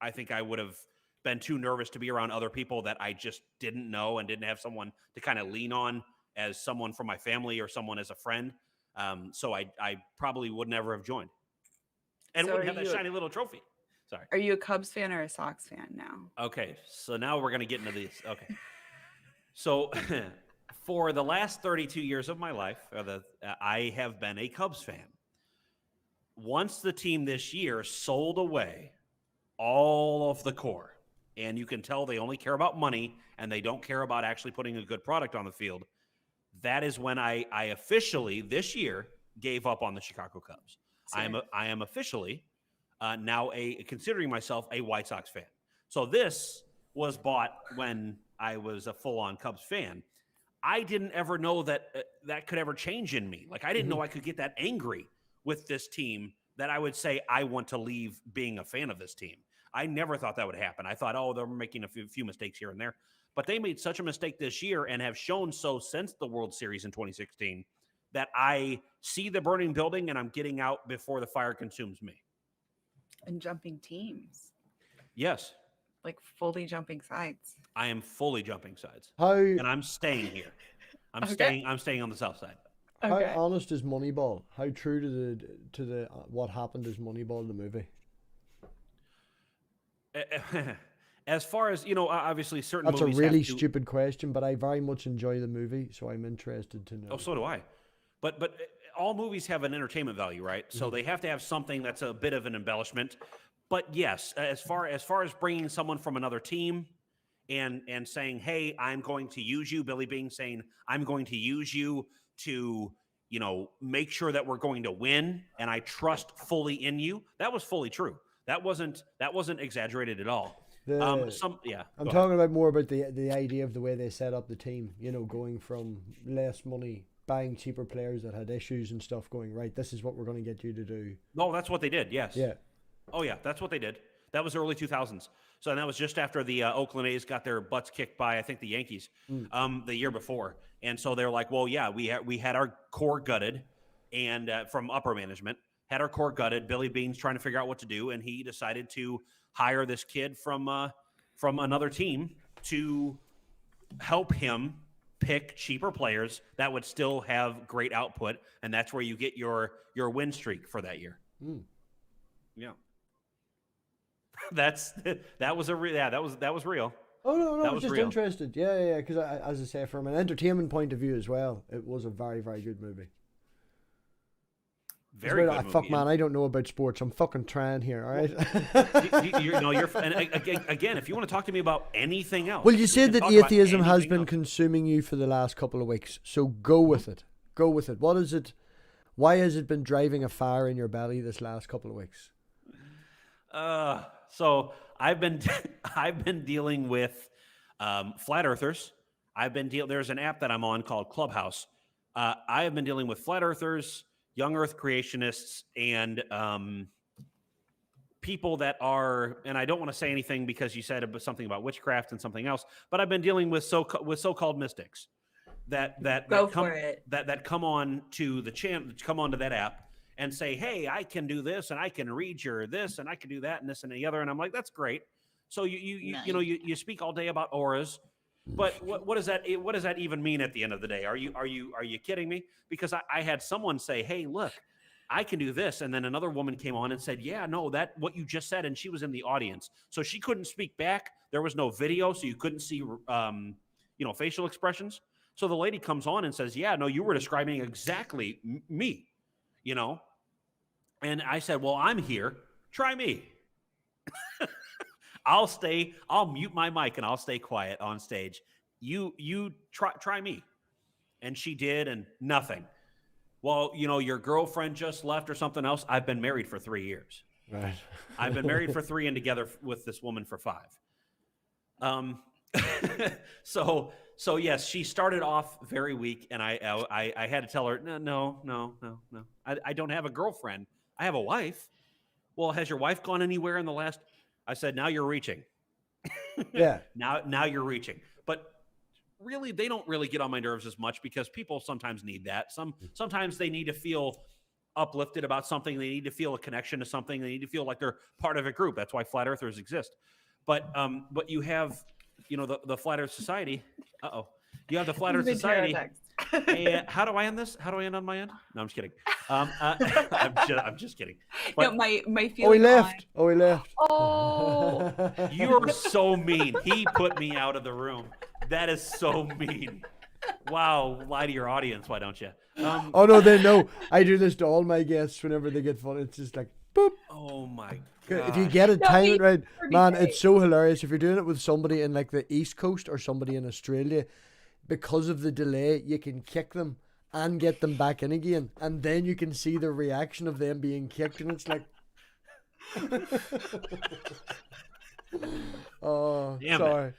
I think I would have been too nervous to be around other people that I just didn't know and didn't have someone to kind of lean on as someone from my family or someone as a friend. So I probably would never have joined and So wouldn't have that shiny little trophy. Sorry. Are you a Cubs fan or a Sox fan now? Okay, so now we're going to get into this. Okay. So for the last 32 years of my life, I have been a Cubs fan. Once the team this year sold away all of the core, and you can tell they only care about money and they don't care about actually putting a good product on the field, that is when I officially this year gave up on the Chicago Cubs. I am officially now considering myself a White Sox fan. So this was bought when I was a full-on Cubs fan. I didn't ever know that that could ever change in me. Like, I didn't know I could get that angry with this team that I would say I want to leave being a fan of this team. I never thought that would happen. I thought, oh, they're making a few mistakes here and there. But they made such a mistake this year and have shown so since the World Series in 2016 that I see the burning building and I'm getting out before the fire consumes me. And jumping teams. Yes. Like fully jumping sides. I am fully jumping sides. And I'm staying here. I'm staying on the south side. Okay. How honest is Moneyball? How true to the what happened is Moneyball the movie? As far as, obviously certain That's a movies really have to, stupid question, but I very much enjoy the movie, so I'm interested to know. Oh, so do I. But all movies have an entertainment value, right? So they have to have something that's a bit of an embellishment. But yes, as far as bringing someone from another team and saying, hey, I'm going to use you, Billy Bing saying, I'm going to use you to, make sure that we're going to win, and I trust fully in you. That was fully true. That wasn't exaggerated at all. I'm talking about more about the idea of the way they set up the team, going from less money, buying cheaper players that had issues and stuff, going, right, this is what we're going to get you to do. No, that's what they did, yes. Yeah. Oh, yeah, that's what they did. That was early 2000s. So that was just after the Oakland A's got their butts kicked by, I think, the Yankees the year before. And so they're like, well, yeah, we had our core gutted and from upper management, had our core gutted. Billy Bean's trying to figure out what to do, and he decided to hire this kid from another team to help him pick cheaper players that would still have great output, and that's where you get your win streak for that year. Yeah. that was real. Oh no, that I was was just real. interested. Yeah, because as I say, from an entertainment point of view as well, it was a very, very good movie. Very good movie. Fuck, man, I don't know about sports. I'm fucking trying here, all right? you're and again, if you want to talk to me about anything else. Well, you said that talk about atheism has anything been else. consuming you for the last couple of weeks. So go with it. Go with it. What is it? Why has it been driving a fire in your belly this last couple of weeks? So I've been dealing with flat earthers. There's an app that I'm on called Clubhouse. I have been dealing with flat earthers, young earth creationists, and people that are, and I don't want to say anything because you said something about witchcraft and something else, but I've been dealing with so-called mystics that come on to the channel, come onto that app and say, hey, I can do this and I can read your this and I can do that and this and the other. And I'm like, that's great. So you speak all day about auras, but what does that even mean at the end of the day? Are you kidding me? Because I had someone say, hey, look, I can do this. And then another woman came on and said, yeah, no, that what you just said. And she was in the audience. So she couldn't speak back. There was no video. So you couldn't see, facial expressions. So the lady comes on and says, yeah, no, you were describing exactly me, And I said, well, I'm here. Try me. I'll mute my mic and I'll stay quiet on stage. You try me. And she did, and nothing. Well, your girlfriend just left or something else. I've been married for 3 years. Right. I've been married for 3 and together with this woman for 5. So yes, she started off very weak, and I had to tell her, no. I don't have a girlfriend. I have a wife. Well, has your wife gone anywhere in the last? I said, now you're reaching. Yeah. Now you're reaching. But really, they don't really get on my nerves as much because people sometimes need that. Sometimes they need to feel uplifted about something. They need to feel a connection to something. They need to feel like they're part of a group. That's why flat earthers exist. But you have, the Flat Earth Society. You have the Flat Earth Society. Hey, how do I end this? How do I end on my end? No, I'm just kidding. I'm just kidding. But, no, my feeling. Oh, he left. Oh. You're so mean. He put me out of the room. That is so mean. Wow, lie to your audience, why don't you? Oh no, they know. I do this to all my guests whenever they get fun. It's just like boop. Oh my god! If you get it timed right, man, it's so hilarious. If you're doing it with somebody in like the East Coast or somebody in Australia, because of the delay, you can kick them and get them back in again, and then you can see the reaction of them being kicked, and it's like, Oh, Damn sorry.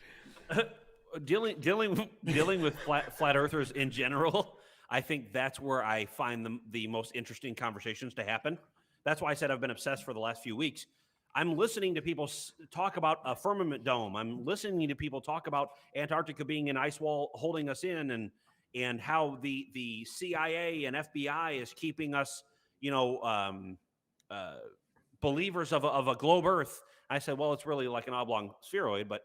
Dealing with flat earthers in general, I think that's where I find the most interesting conversations to happen. That's why I said I've been obsessed for the last few weeks. I'm listening to people talk about a firmament dome. I'm listening to people talk about Antarctica being an ice wall holding us in, and how the CIA and FBI is keeping us, believers of a globe Earth. I said, well, it's really like an oblong spheroid, but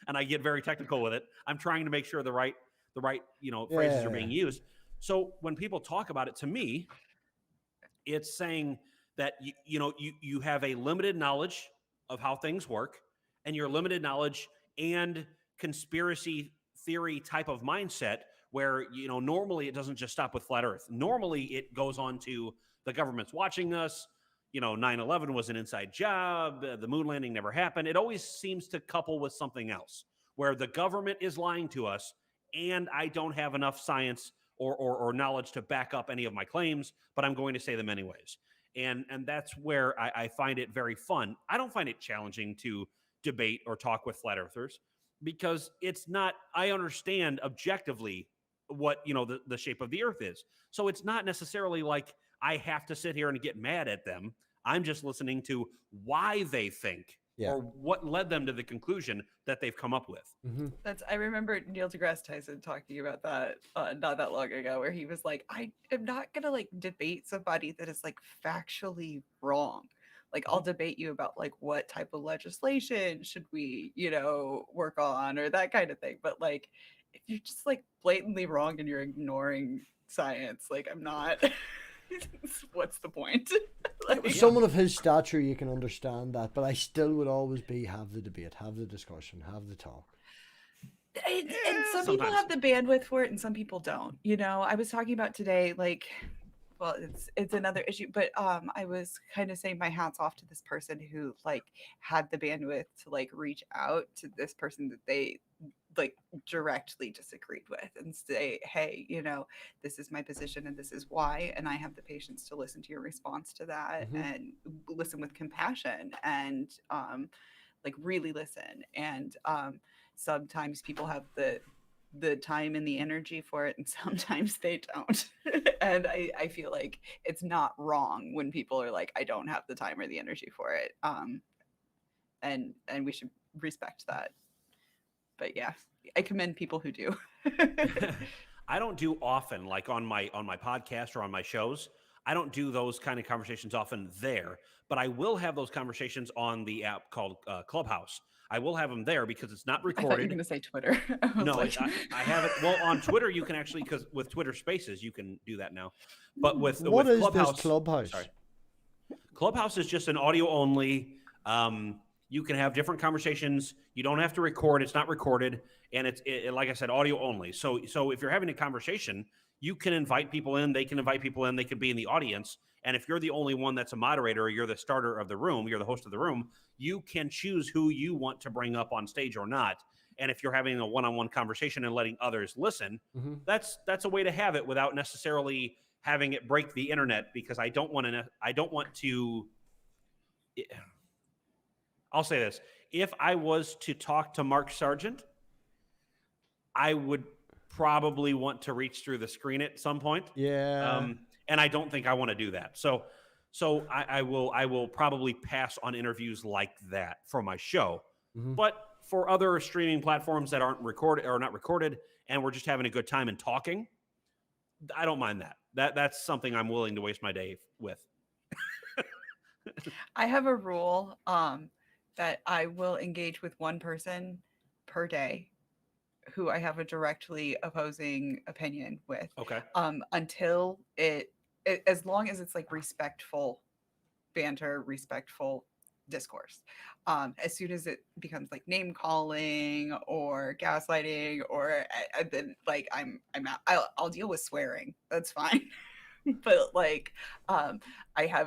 and I get very technical with it. I'm trying to make sure the right phrases are being used. So when people talk about it, to me, it's saying that you have a limited knowledge of how things work, and your limited knowledge and conspiracy theory type of mindset, where normally it doesn't just stop with flat Earth. Normally it goes on to the government's watching us. 9/11 was an inside job. The moon landing never happened. It always seems to couple with something else, where the government is lying to us, and I don't have enough science or knowledge to back up any of my claims, but I'm going to say them anyways. And that's where I find it very fun. I don't find it challenging to debate or talk with flat earthers, because it's not, I understand objectively what the shape of the earth is. So it's not necessarily like I have to sit here and get mad at them. I'm just listening to why they think or what led them to the conclusion that they've come up with. I remember Neil deGrasse Tyson talking about that not that long ago, where he was like, I am not gonna like debate somebody that is like factually wrong. Like, I'll debate you about like what type of legislation should we work on, or that kind of thing, but like if you're just like blatantly wrong and you're ignoring science, like I'm not what's the point? Like, someone of his stature, you can understand that, but I still would always have the debate, have the discussion, have the talk. And some people have the bandwidth for it and some people don't. I was talking about today, like, well, it's another issue, but I was kind of saying my hat's off to this person who like had the bandwidth to like reach out to this person that they like directly disagreed with and say, hey, this is my position and this is why, and I have the patience to listen to your response to that and listen with compassion and like really listen. And sometimes people have the time and the energy for it, and sometimes they don't. And I feel like it's not wrong when people are like, I don't have the time or the energy for it. And we should respect that. But yeah, I commend people who do. I don't do often, like on my podcast or on my shows. I don't do those kind of conversations often there, but I will have those conversations on the app called Clubhouse. I will have them there because it's not recorded. I thought you were going to say Twitter. No, I have it. Well, on Twitter, you can actually, because with Twitter Spaces, you can do that now. But with Clubhouse, this Clubhouse? Sorry, Clubhouse is just an audio only. You can have different conversations. You don't have to record. It's not recorded. And it's like I said, audio only. So if you're having a conversation, you can invite people in. They can invite people in. They can be in the audience. And if you're the only one that's a moderator, or you're the starter of the room, you're the host of the room, you can choose who you want to bring up on stage or not. And if you're having a one-on-one conversation and letting others listen, that's a way to have it without necessarily having it break the internet, because I don't want to. I'll say this. If I was to talk to Mark Sargent, I would probably want to reach through the screen at some point. Yeah. And I don't think I want to do that. So I will probably pass on interviews like that for my show. But for other streaming platforms that aren't recorded or not recorded, and we're just having a good time and talking, I don't mind that. That's something I'm willing to waste my day with. I have a rule that I will engage with one person per day who I have a directly opposing opinion with. Okay. Until as long as it's like respectful banter, respectful discourse. As soon as it becomes like name calling or gaslighting, or then like I'm out. I'll deal with swearing. That's fine. But like I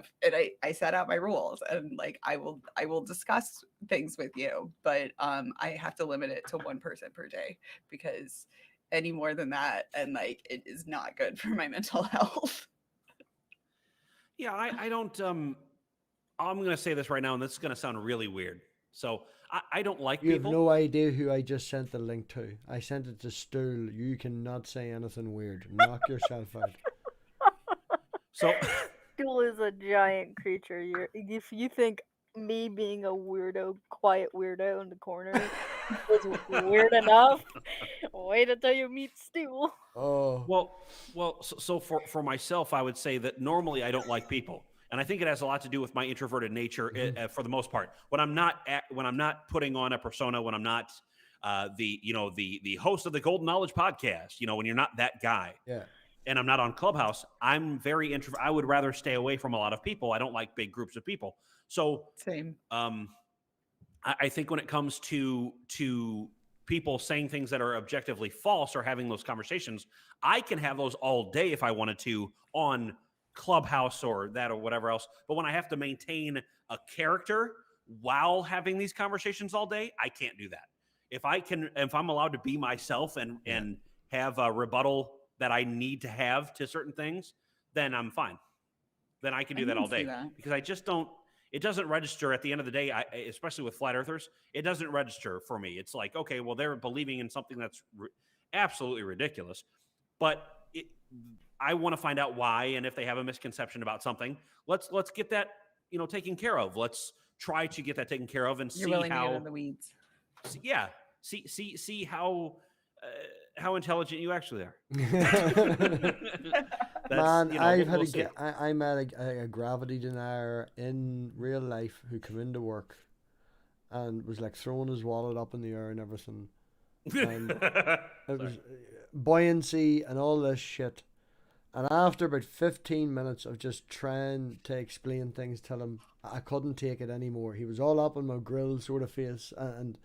set out my rules, and like I will discuss things with you, but I have to limit it to one person per day, because any more than that, and like it is not good for my mental health. Yeah, I don't I'm going to say this right now, and this is going to sound really weird. So I don't like You people. have no idea who I just sent the link to. I sent it to Stool. You cannot say anything weird. Knock yourself out. So Jewell is a giant creature. If you think me being a weirdo, quiet weirdo in the corner is weird enough, wait until you meet Stu. Oh. well. So for myself, I would say that normally I don't like people. And I think it has a lot to do with my introverted nature for the most part. When I'm not putting on a persona, when I'm not the host of the Golden Knowledge podcast, when you're not that guy. Yeah. And I'm not on Clubhouse, I'm very introvert. I would rather stay away from a lot of people. I don't like big groups of people. So Same. I think when it comes to people saying things that are objectively false or having those conversations, I can have those all day if I wanted to on Clubhouse or that or whatever else. But when I have to maintain a character while having these conversations all day, I can't do that. If I'm allowed to be myself and have a rebuttal that I need to have to certain things, then I'm fine. Then I can do that all day because I just don't. It doesn't register at the end of the day, especially with flat earthers. It doesn't register for me. It's like, okay, well, they're believing in something that's absolutely ridiculous, but I want to find out why, and if they have a misconception about something, let's get that taken care of. Let's try to get that taken care of and see how in the weeds. Yeah, see how intelligent you actually are. Man, I met a gravity denier in real life who came into work and was like throwing his wallet up in the air and everything. And it was buoyancy and all this shit. And after about 15 minutes of just trying to explain things to him, I couldn't take it anymore. He was all up in my grill sort of face and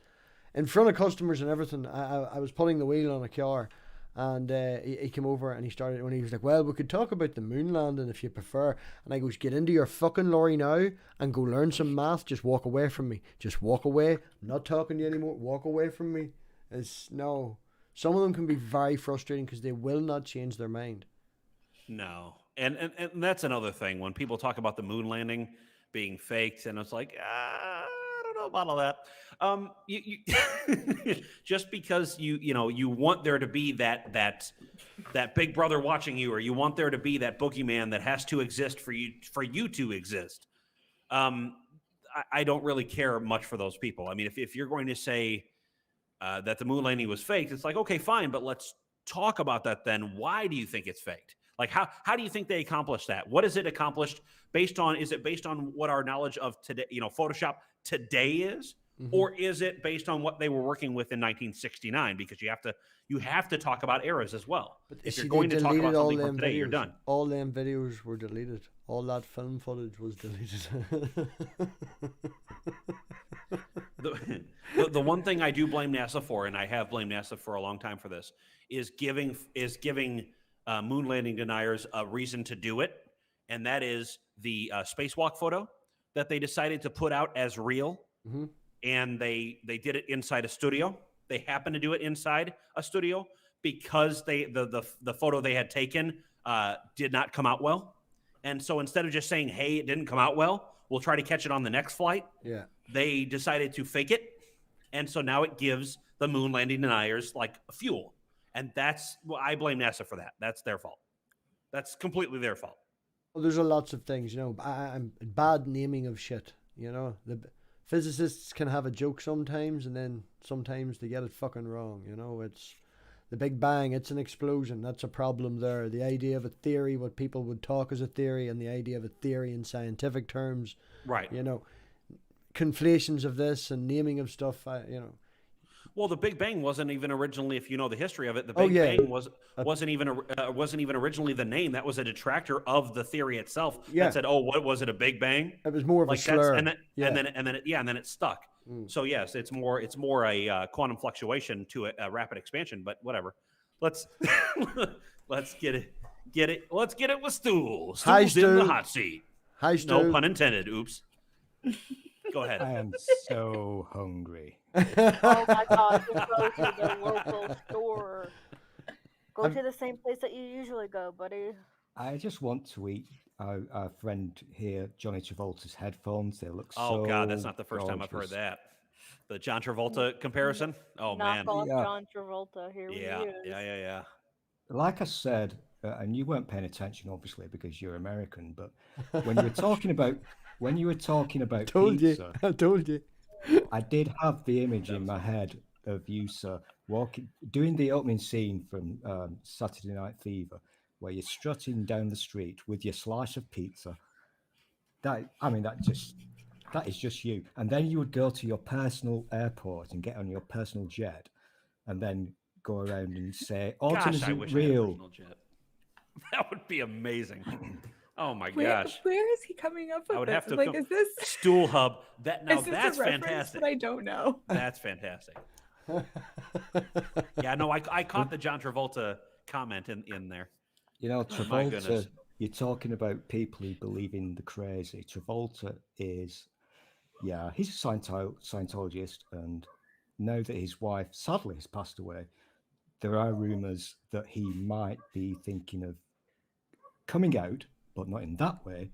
in front of customers and everything. I was putting the wheel on a car, and he came over and he started when he was like, well, we could talk about the moon landing if you prefer. And I goes, get into your fucking lorry now and go learn some math. Just walk away from me. Just walk away. I'm not talking to you anymore. Walk away from me. No. Some of them can be very frustrating because they will not change their mind. No. And that's another thing. When people talk about the moon landing being faked, and it's like, I don't know about all that. You just because you want there to be that big brother watching you, or you want there to be that boogeyman that has to exist for you to exist. I don't really care much for those people. I mean, if you're going to say that the moon landing was faked, it's like, okay, fine, but let's talk about that then. Why do you think it's faked? Like, how do you think they accomplished that? What is it accomplished based on? Is it based on what our knowledge of today, Photoshop today is? Mm-hmm. Or is it based on what they were working with in 1969? Because you have to talk about eras as well. But if you're going to talk about something from today, you're done. All them videos were deleted. All that film footage was deleted. The one thing I do blame NASA for, and I have blamed NASA for a long time for this, is giving moon landing deniers a reason to do it, and that is the spacewalk photo that they decided to put out as real. Mm-hmm. And they did it inside a studio. They happened to do it inside a studio because the photo they had taken did not come out well. And so instead of just saying, hey, it didn't come out well, we'll try to catch it on the next flight. Yeah. They decided to fake it. And so now it gives the moon landing deniers like fuel. And I blame NASA for that. That's their fault. That's completely their fault. Well, there's lots of things, I'm bad naming of shit, the physicists can have a joke sometimes, and then sometimes they get it fucking wrong. It's the Big Bang. It's an explosion. That's a problem there. The idea of a theory, what people would talk as a theory, and the idea of a theory in scientific terms. Right. Conflations of this and naming of stuff. Well, the Big Bang wasn't even originally, if you know the history of it, the Big Bang wasn't even originally the name. That was a detractor of the theory itself. Yeah. That said, oh, what was it, a Big Bang? It was more of a slur. And then it stuck. Mm. So yes, it's more a quantum fluctuation to a rapid expansion. But whatever. Let's get it. Let's get it with Stool. Stool's in the hot seat. Hi, Stool. No pun intended. Oops. Go ahead. I am so hungry. Oh my God, just go to the local store. Go to the same place that you usually go, buddy. I just want to eat our friend here, Johnny Travolta's headphones. They look so Oh God, that's not the first time I've heard gorgeous. that. The John Travolta comparison. Oh man. Knock off Yeah. John Travolta. Here Yeah, he is. yeah. Like I said, and you weren't paying attention, obviously, because you're American. But when you were talking about Told you. pizza, I told you. I did have the image in my head of you, sir, doing the opening scene from Saturday Night Fever, where you're strutting down the street with your slice of pizza. That is just you. And then you would go to your personal airport and get on your personal jet, and then go around and say, "Autumn Gosh, I isn't wish I had a real." personal jet. That would be amazing. Oh my Where, gosh. where is he coming up with I would this? have to Like, come- is this Stool Hub. That's a reference fantastic. that I don't know? That's fantastic. Yeah, no, I caught the John Travolta comment in there. You know, Oh, my Travolta, goodness. you're talking about people who believe in the crazy. Travolta is, he's a Scientologist, and now that his wife sadly has passed away, there are rumors that he might be thinking of coming out, but not in that way,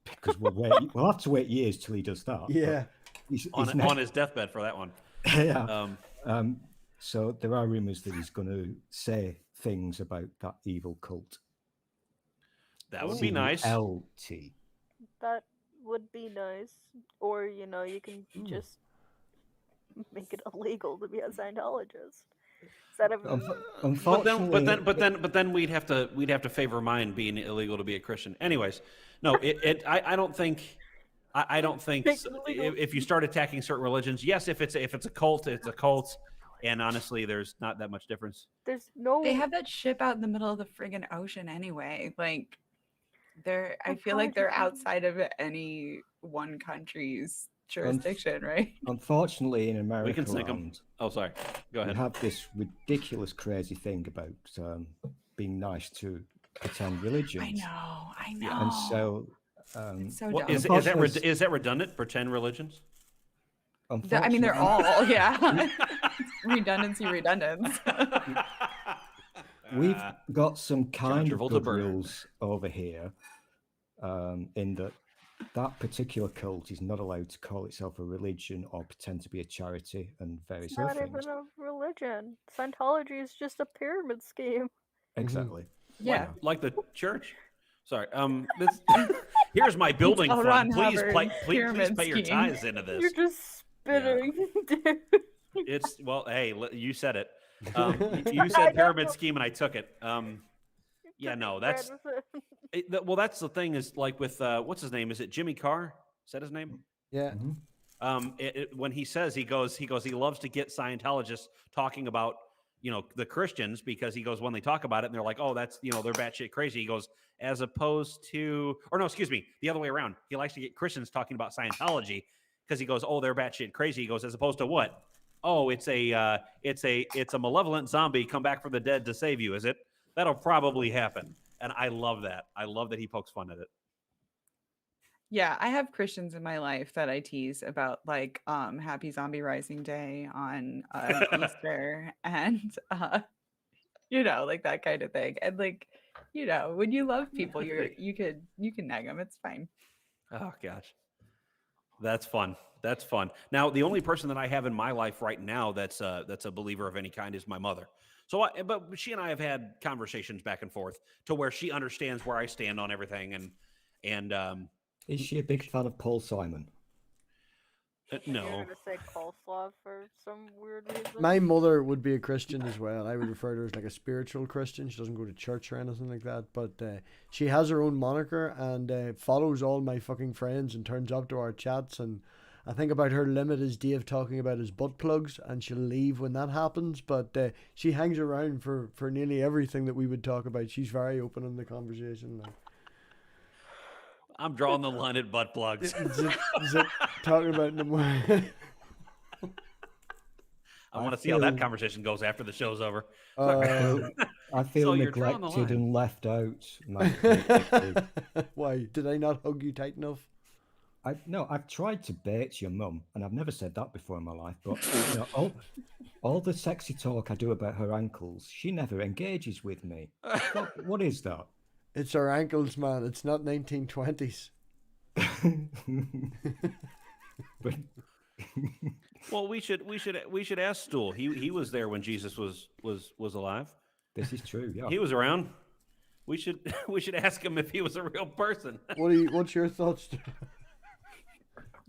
because we'll have to wait years till he does that. Yeah. He's On his deathbed for that one. yeah. So there are rumors that he's going to say things about that evil cult. That would be nice. LT. That would be nice. Or, you can just make it illegal to be a Scientologist. Instead of Unfortunately, But then we'd have to favor mine being illegal to be a Christian. Anyways, no, I don't think if you start attacking certain religions, yes, if it's a cult, it's a cult, and honestly, there's not that much difference. there's no They have that ship out in the middle of the friggin' ocean anyway. Like, I feel like they're outside of any one country's jurisdiction, right? unfortunately, in America, We can sneak them. Oh, sorry. Go we ahead. have this ridiculous, crazy thing about being nice to pretend religions. I know. And so, It's so What, dumb. is that redundant? Pretend religions? I mean, they're all, yeah. Redundancy. We've got some kind of Travolta good burn. rules over here, in that particular cult is not allowed to call itself a religion or pretend to be a charity and various It's not other things. even a religion. Scientology is just a pyramid scheme. Exactly. Yeah. Like the church. Sorry. Here's my building L. fund. Ron Please Hubbard please pyramid pay your scheme. tithes into this. You're just spitting. dude. It's hey, you said it. You said pyramid scheme, and I took it. Yeah, no, that's that's the thing is like with what's his name? Is it Jimmy Carr? Is that his name? Yeah. When he says he loves to get Scientologists talking about the Christians, because he goes, when they talk about it and they're like, oh, that's they're batshit crazy. He goes, as opposed to, or no, excuse me, the other way around. He likes to get Christians talking about Scientology because he goes, oh, they're batshit crazy. He goes, as opposed to what? Oh, it's a malevolent zombie come back from the dead to save you, is it? That'll probably happen. And I love that. I love that he pokes fun at it. Yeah, I have Christians in my life that I tease about, like, Happy Zombie Rising Day on Easter, and like that kind of thing. And like, when you love people, you can nag them. It's fine. Oh gosh, that's fun. That's fun. Now, the only person that I have in my life right now that's a believer of any kind is my mother. So, but she and I have had conversations back and forth to where she understands where I stand on everything, and Is she a big fan of Paul Simon? no. You're gonna say coleslaw for some weird reason. My mother would be a Christian as well. I would refer to her as like a spiritual Christian. She doesn't go to church or anything like that, but she has her own moniker and follows all my fucking friends and turns up to our chats. And I think about her limit is Dave talking about his butt plugs, and she'll leave when that happens. But she hangs around for nearly everything that we would talk about. She's very open in the conversation. Like. I'm drawing the line at butt plugs. Is it talking about the more? I want to see how that conversation goes after the show's over. I feel So you're drawing the neglected line. and left out. Why? Did I not hug you tight enough? No, I've tried to bait your mum, and I've never said that before in my life. But all the sexy talk I do about her ankles, she never engages with me. What is that? It's our ankles, man. It's not 1920s. But Well, we should ask Stool. He was there when Jesus was alive. this is true. Yeah. He was around. We should ask him if he was a real person. What's your thoughts?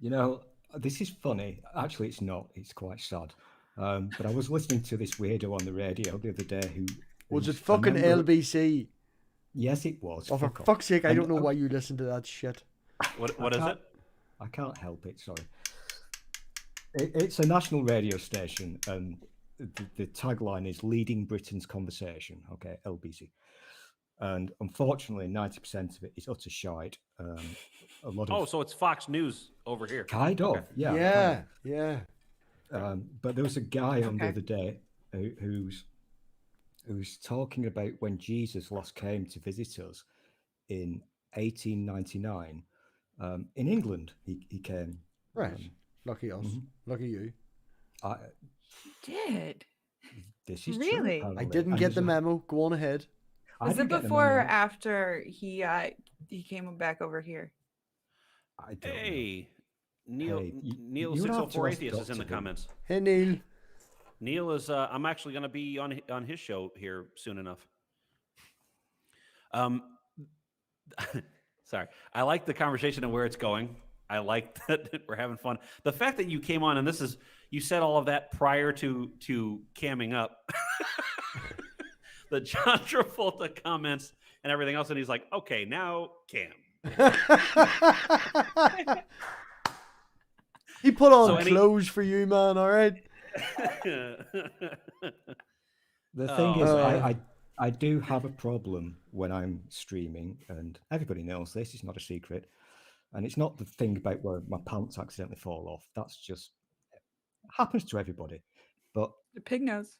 You know, this is funny. Actually, it's not. It's quite sad. But I was listening to this weirdo on the radio the other day who Was it who's a fucking member of- LBC? Yes, it was. Oh, for Fuck off. fuck's sake, I And don't know why you listen to that shit. What is it? I can't help it. Sorry. It's a national radio station, and the tagline is "Leading Britain's Conversation." Okay, LBC. And unfortunately, 90% of it is utter shite. A lot of So it's Fox News over here. kind of, Okay. yeah. Yeah. But there was a guy on the Okay. other day who's talking about when Jesus last came to visit us in 1899 in England. He came. Right. Lucky us. Mhm. Lucky you. Did. This is Really? true. I apparently. didn't And get he's the like, memo. Go on ahead. I Was it didn't get the before or memo. after he came back over here? I don't know. Hey, Neil. Hey, Neil you would have to 604 ask Atheist is in the Dr. Who. comments. Hey, Neil. Neil is. I'm actually going to be on his show here soon enough. Sorry, I like the conversation and where it's going. I like that we're having fun. The fact that you came on and you said all of that prior to camming up. The John Travolta comments and everything else, and he's like, "Okay, now cam." He put on So any- clothes for you, man. All right. The thing is, man. I do have a problem when I'm streaming, and everybody knows this. It's not a secret, and it's not the thing about where my pants accidentally fall off. That's just happens to everybody. But The pig knows.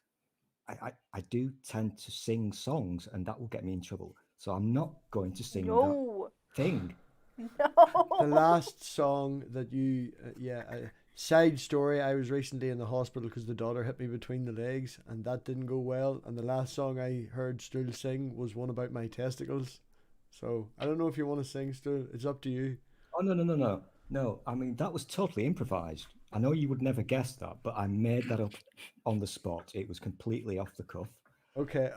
I do tend to sing songs, and that will get me in trouble. So I'm not going to sing that No. thing. The No. last song that you, side story, I was recently in the hospital because the daughter hit me between the legs and that didn't go well. And the last song I heard Stool sing was one about my testicles. So I don't know if you want to sing, Stool. It's up to you. Oh, no. No, I mean, that was totally improvised. I know you would never guess that, but I made that up on the spot. It was completely off the cuff. Okay.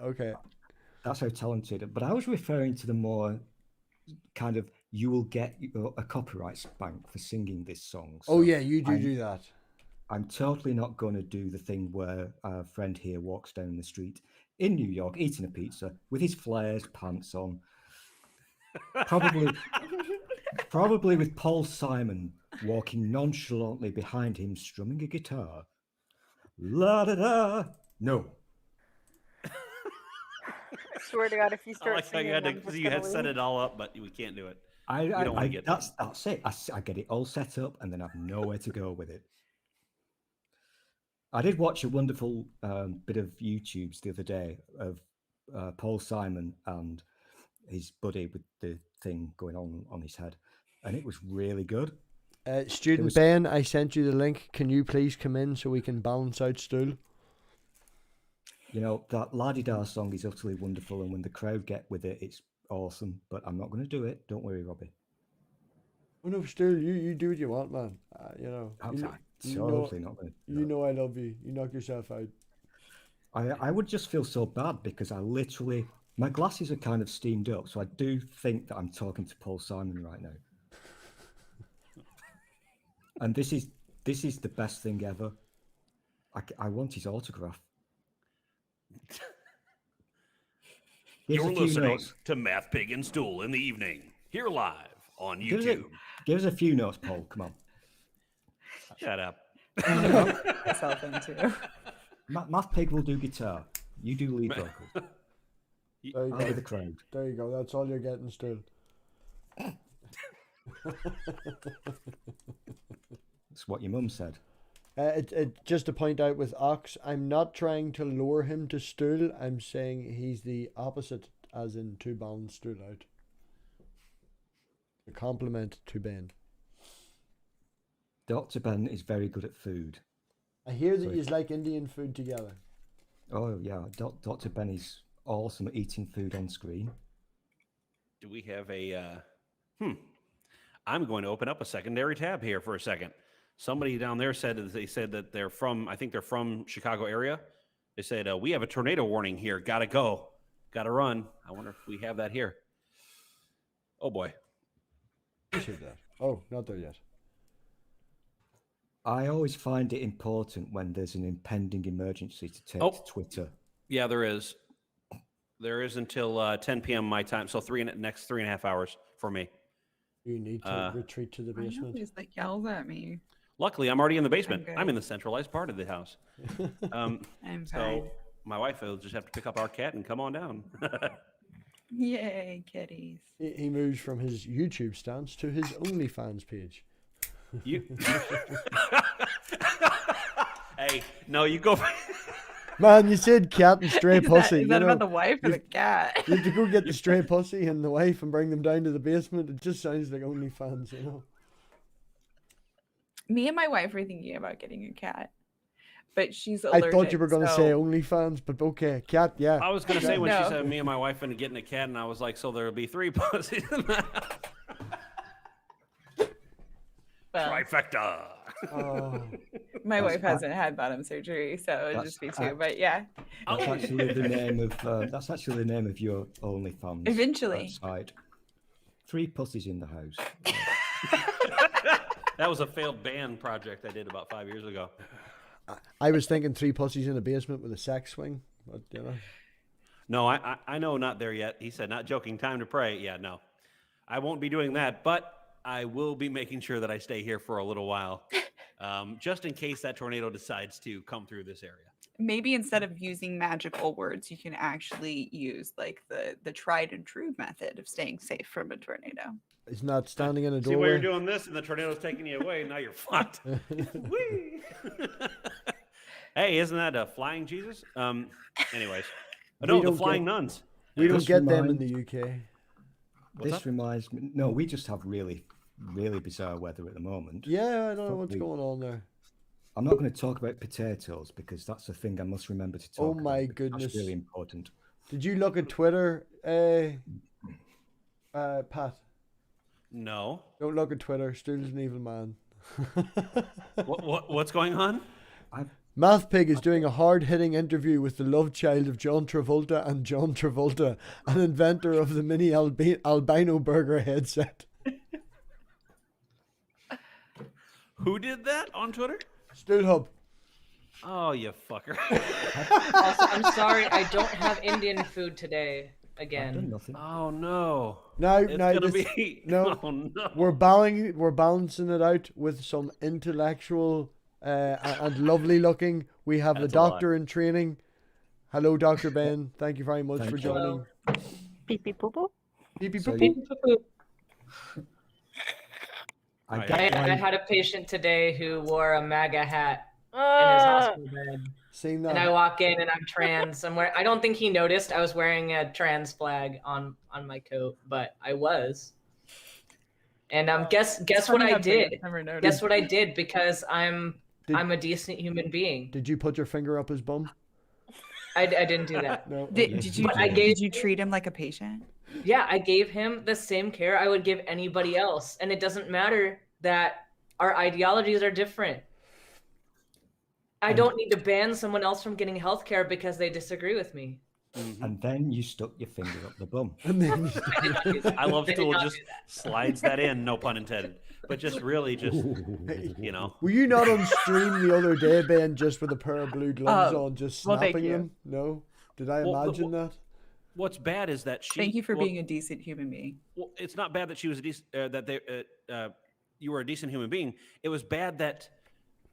That's how talented. But I was referring to the more kind of, you will get a copyright spank for singing this song. Oh So yeah, you do I'm- do that. I'm totally not going to do the thing where a friend here walks down the street in New York eating a pizza with his flares, pants on, probably with Paul Simon walking nonchalantly behind him, strumming a guitar. La da da. No. I swear to God, if you I start like how singing, you had I'm just you gonna had set leave. it all up, but we can't do it. I don't wanna get that's it. I get it all set up and then I have nowhere to go with it. I did watch a wonderful bit of YouTubes the other day of Paul Simon and his buddy with the thing going on his head, and it was really good. Student was- Ben, I sent you the link. Can you please come in so we can balance out Stool? You know, that La-di-da song is utterly wonderful, and when the crowd get with it, it's awesome. But I'm not going to do it. Don't worry, Robbie. Oh no, Stool, you do what you want, man. I'm you know, totally not going to. you know I love you. You knock yourself out. I would just feel so bad because my glasses are kind of steamed up, so I do think that I'm talking to Paul Simon right now. And this is the best thing ever. I want his autograph. Here's You're a few listening notes. to MathPig and Stool in the evening, here live on Give us, YouTube. give us a few notes, Paul. Come on. Shut up. Myself into. MathPig will do guitar. You do lead vocals. There you I'll be go. the crowd. There you go. That's all you're getting, Stool. That's what your mum said. Just to point out with Ox, I'm not trying to lure him to Stool. I'm saying he's the opposite, as in to balance Stool out. A compliment to Ben. Dr. Ben is very good at food. I hear that Sorry. you like Indian food together. Oh, yeah. Dr. Ben is awesome at eating food on screen. Do we have a? I'm going to open up a secondary tab here for a second. Somebody down there said that they're from. I think they're from Chicago area. They said we have a tornado warning here. Gotta go. Gotta run. I wonder if we have that here. Oh boy. Appreciate that. Oh, not there yet. I always find it important when there's an impending emergency to take to Twitter. Yeah, there is. There is until 10 p.m. my time, so next 3.5 hours for me. You need to retreat to the basement. He's like yells at me. Luckily, I'm already in the basement. I'm in the centralized part of the house. I'm so fine. my wife will just have to pick up our cat and come on down. Yay, kitties. He moves from his YouTube stance to his OnlyFans page. You. Hey, no, you go. Man, you said cat and stray pussy. Is that about the wife or the cat? You have to go get the stray pussy and the wife and bring them down to the basement. It just sounds like OnlyFans, you know. Me and my wife are thinking about getting a cat, but she's I allergic. thought you were going to so... say OnlyFans, but okay, cat, yeah. I was going to say when she said me and my wife and getting a cat, and I was like, so there'll be 3 pussies in the house. Trifecta. My wife hasn't had bottom surgery, so it'd just be 2. But yeah, that's actually the name of your OnlyFans. Eventually, site. 3 pussies in the house. That was a failed band project I did about 5 years ago. I was thinking 3 pussies in a basement with a sex swing, but you know. No, I know not there yet. He said, not joking. Time to pray. Yeah, no, I won't be doing that, but I will be making sure that I stay here for a little while, just in case that tornado decides to come through this area. Maybe instead of using magical words, you can actually use like the tried and true method of staying safe from a tornado. It's not standing in a doorway. See where you're doing this, and the tornado's taking you away, and now you're fucked. Whee! Hey, isn't that a flying Jesus? Anyways, no, the flying nuns. We don't get them in the UK. This reminds me. No, we just have really, really bizarre weather at the moment. Yeah, I don't know what's going on there. I'm not going to talk about potatoes because that's a thing I must remember to talk about. Oh my goodness. That's really important. Did you look at Twitter, Pat? No. Don't look at Twitter. Stu's an evil man. What's going on? MathPig is doing a hard-hitting interview with the love child of John Travolta and John Travolta, an inventor of the mini albino burger headset. Who did that on Twitter? StulHub. Oh, you fucker. Also, I'm sorry, I don't have Indian food today again. Oh no. No, we're balancing it out with some intellectual and lovely looking. We have the doctor in training. Hello, Dr. Ben. Thank you very much for joining. Beep beep boop boop. Beep beep So boop boop. I had a patient today who wore a MAGA hat in his hospital bed. Seen that. And I walk in and I'm trans. I don't think he noticed I was wearing a trans flag on my coat, but I was. And guess what I did? Guess what I did because I'm a decent human being. Did you put your finger up his bum? I didn't do that. No. Did you treat him like a patient? Yeah, I gave him the same care I would give anybody else. And it doesn't matter that our ideologies are different. I don't need to ban someone else from getting health care because they disagree with me. And then you stuck your finger up the bum. I love Stool just slides that in, no pun intended. But just really you know. Were you not on stream the other day, Ben, just with a pair of blue gloves on, just snapping them? No? Did I imagine that? What's bad is that she. Thank you for being a decent human being. Well, it's not bad that she was a decent. You were a decent human being. It was bad that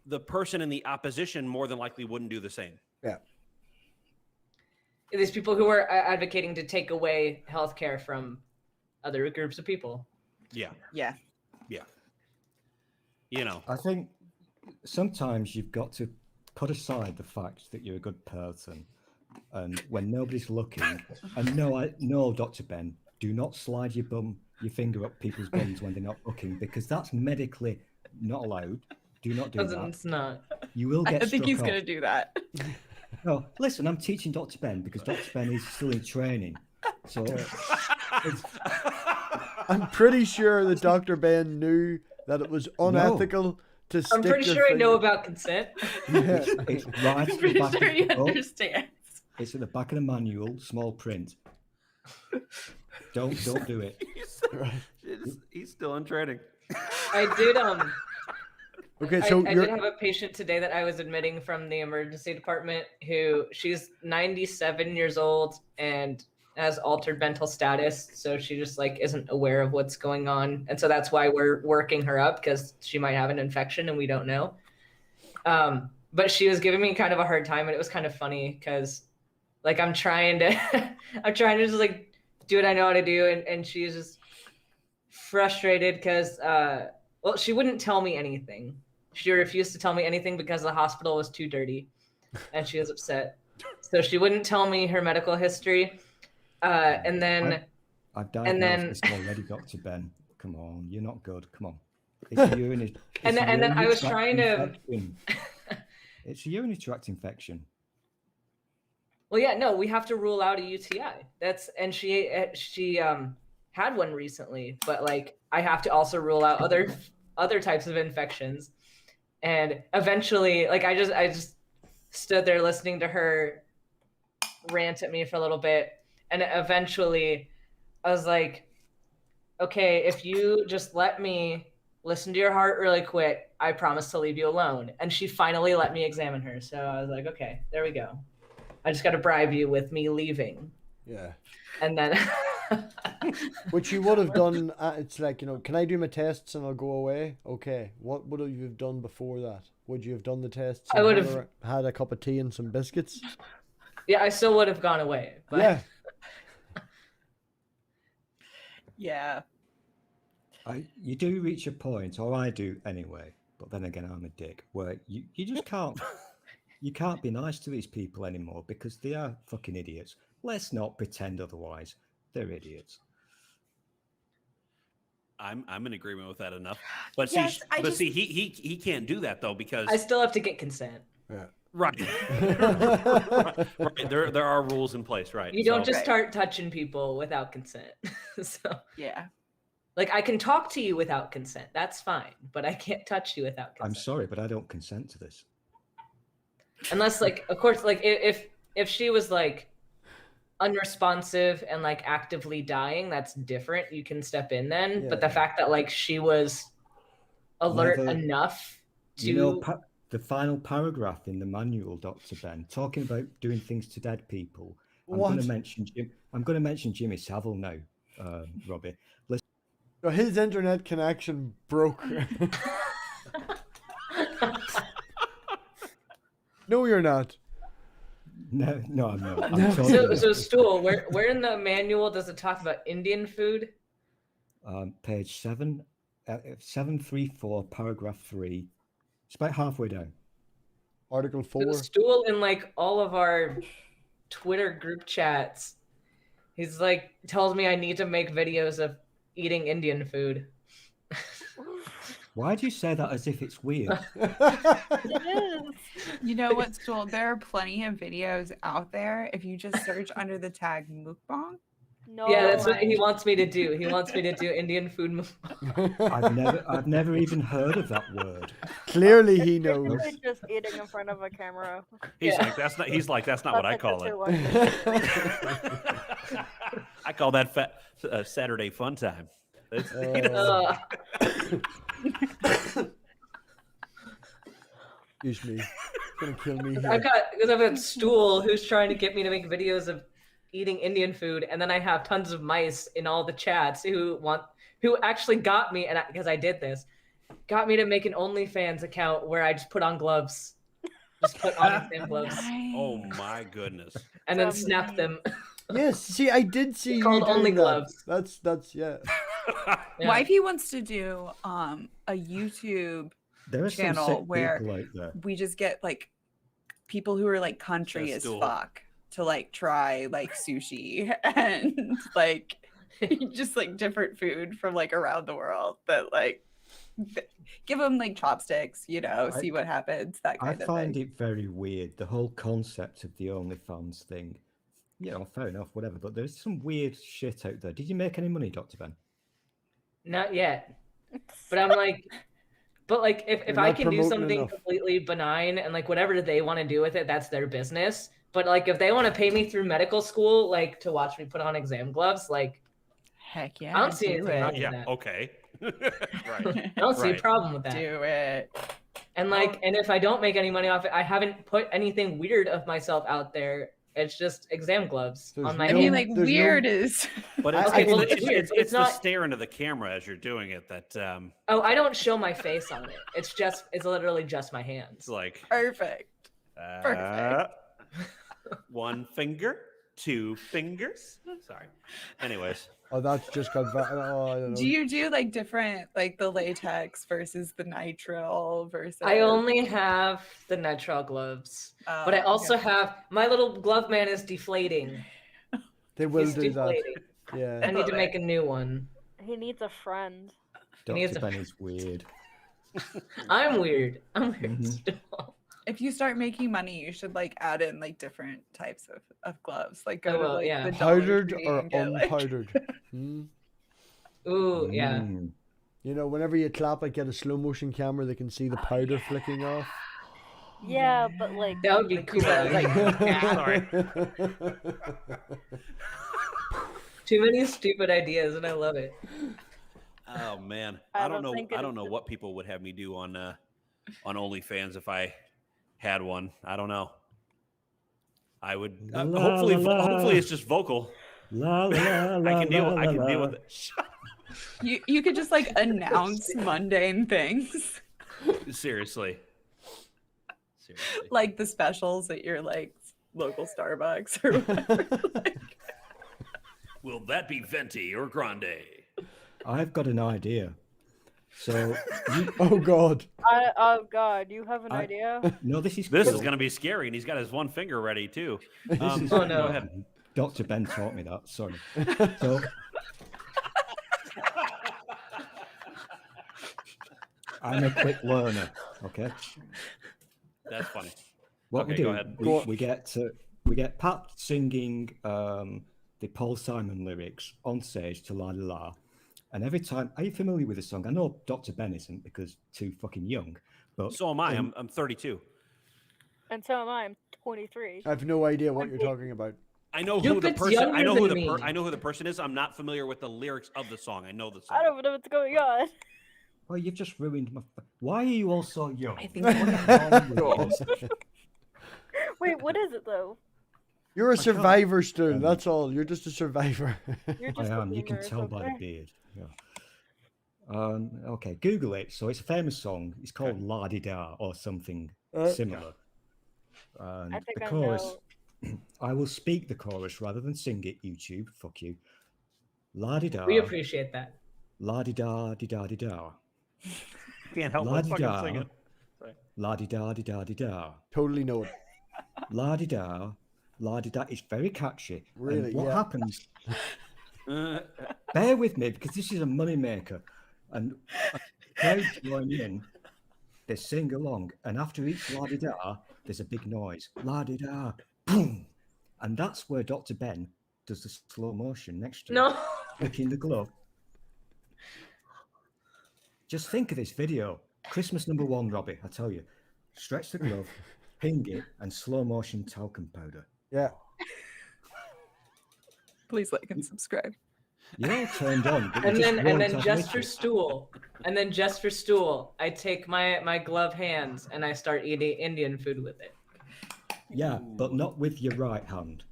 the person in the opposition more than likely wouldn't do the same. Yeah. These people who are advocating to take away healthcare from other groups of people. Yeah. Yeah. Yeah. You know. I think sometimes you've got to put aside the fact that you're a good person, and when nobody's looking. And no, Dr. Ben, do not slide your finger up people's bums when they're not looking, because that's medically not allowed. Do not do that. It's not. You will get. I think he's struck going to do that. No, listen, I'm teaching Dr. Ben because Dr. Ben is still in training. So I'm pretty sure that Dr. Ben knew that it was unethical to stick I'm pretty your sure I know finger- about consent. Yeah. It's right at I'm the pretty back sure of he the book. understands. It's at the back of the manual, small print. Don't do it. He's still in training. I did Okay, so I you're did have a patient today that I was admitting from the emergency department who she's 97 years old and has altered mental status, so she just like isn't aware of what's going on, and so that's why we're working her up because she might have an infection and we don't know. But she was giving me kind of a hard time, and it was kind of funny because like I'm trying to just like do what I know how to do, and she's just frustrated because well, she wouldn't tell me anything. She refused to tell me anything because the hospital was too dirty, and she was upset. So she wouldn't tell me her medical history. And then I've diagnosed this already, Dr. Ben. Come on, you're not good. Come on. It's a urinary. and then I was trying to. It's a urinary tract infection. Well, yeah, no, we have to rule out a UTI. And she had one recently, but like I have to also rule out other types of infections. And eventually, like I just stood there listening to her rant at me for a little bit, and eventually I was like, okay, if you just let me listen to your heart really quick, I promise to leave you alone. And she finally let me examine her. So I was like, okay, there we go. I just got to bribe you with me leaving. Yeah. And then which you would have done. It's like, you know, can I do my tests and I'll go away? Okay. What would you have done before that? Would you have done the tests? I would have had a cup of tea and some biscuits. Yeah, I still would have gone away. But... Yeah. Yeah. You do reach a point, or I do anyway, but then again, I'm a dick, where you just can't, you can't be nice to these people anymore because they are fucking idiots. Let's not pretend otherwise. They're idiots. I'm in agreement with that enough. But Yes, see, he can't do that though because I still have to get consent. Yeah. Right. Right. There are rules in place, right? You don't just start touching people without consent. So yeah. Like I can talk to you without consent. That's fine, but I can't touch you without consent. I'm sorry, but I don't consent to this. Unless like of course like if she was like unresponsive and like actively dying, that's different. You can step in then. Yeah. But the fact that like she was alert enough to the final paragraph in the manual, Dr. Ben, talking about doing things to dead people. I'm going to mention Jimmy Savile now, Robbie. Listen. So his internet connection broke. No, you're not. No, I'm not. So Stool, where in the manual does it talk about Indian food? Page 734, paragraph 3. It's about halfway down. Article 4. Stool in like all of our Twitter group chats. He's like tells me I need to make videos of eating Indian food. Why do you say that as if it's weird? You know what, Stool? There are plenty of videos out there if you just search under the tag mukbang. No. Yeah, that's what he wants me to do. He wants me to do Indian food mukbang. I've never even heard of that word. Clearly he knows. Just eating in front of a camera. He's like that's not what I call it. I call that Saturday fun time. Excuse me. It's gonna kill me here. I've got a Stool who's trying to get me to make videos of eating Indian food, and then I have tons of mice in all the chats who actually got me, and because I did this, got me to make an OnlyFans account where I just put on gloves, just put on gloves. Oh my goodness! And then snap them. Yes, see, I did see. Called you doing Only that. Gloves. That's yeah. Yeah. Wifey wants to do a YouTube channel where we just get like people who are like country as fuck to like try like sushi and like just like different food from like around the world, but like give them like chopsticks, you know, see what happens, that kind of thing. I find it very weird, the whole concept of the OnlyFans thing. You know, fair enough, whatever, but there's some weird shit out there. Did you make any money, Dr. Ben? Not yet. But I'm like, if I can do something completely benign and like whatever they want to do with it, that's their business. But like if they want to pay me through medical school, like to watch me put on exam gloves, like heck yeah, I don't see anything wrong with that. Okay. Right. I don't see a problem with that. Do it. And like, and if I don't make any money off it, I haven't put anything weird of myself out there. It's just exam gloves on my. I mean, like weird is. But it's not the stare into the camera as you're doing it that. Oh, I don't show my face on it. It's literally just my hands. It's like perfect. Perfect. One finger, two fingers. Sorry. Anyways. Oh, that's just got. I don't know. Do you do like different, like the latex versus the nitrile versus? I only have the nitrile gloves, but I also have my little glove man is deflating. They will do deflating. That. Yeah. I need to make a new one. He needs a friend. Dr. Ben is weird. I'm weird. I'm weird still. If you start making money, you should like add in like different types of gloves. Like go to like the powdered or unpowdered. Ooh, yeah. You know, whenever you clap, I get a slow motion camera that can see the powder flicking off. Yeah, but like that would be cool. Sorry. Too many stupid ideas, and I love it. Oh man, I don't know what people would have me do on OnlyFans if I had one. I don't know. I would hopefully it's just vocal. I can deal with it. You could just like announce mundane things. Seriously. Like the specials at your like local Starbucks or whatever. Will that be venti or grande? I've got an idea. So, oh god! Oh god! You have an idea? No, this is going to be scary, and he's got his one finger ready too. Oh no! Go ahead. Dr. Ben taught me that. Sorry. So, I'm a quick learner. Okay. That's funny. What we do? We get Pat singing the Paul Simon lyrics on stage to La La La. And every time, are you familiar with the song? I know Dr. Ben isn't because too fucking young, but so am I. I'm 32. And so am I. I'm 23. I have no idea what you're talking about. I know who the person. I know who the person is. I'm not familiar with the lyrics of the song. I know the song. I don't know what's going on. Well, you've just ruined my. Why are you all so young? I think. Wait, what is it though? You're a survivor, Stu. That's all. You're just a survivor. You're just I am. You can tell by the beard. Yeah. Okay, Google it. So it's a famous song. It's called La Di Da or something similar. And I think the chorus. I will speak the chorus rather than sing it. YouTube, fuck you. La Di Da. We appreciate that. La Di Da Di Da Di Da. Can't help but fucking sing it. La Di Da Di Da Di Da. Totally know it. La Di Da. La Di Da. It's very catchy. Really? And what happens? Bear with me because this is a money maker, and crowd join in. They sing along, and after each La Di Da, there's a big noise. La Di Da, boom, and that's where Dr. Ben does the slow motion next to No. flicking the glove. Just think of this video. Christmas number 1, Robbie. I tell you, stretch the glove, ping it, and slow motion talcum powder. Yeah. Please like and subscribe. You're all turned on. And then just for stool, I take my glove hands and I start eating Indian food with it. Yeah, but not with your right hand.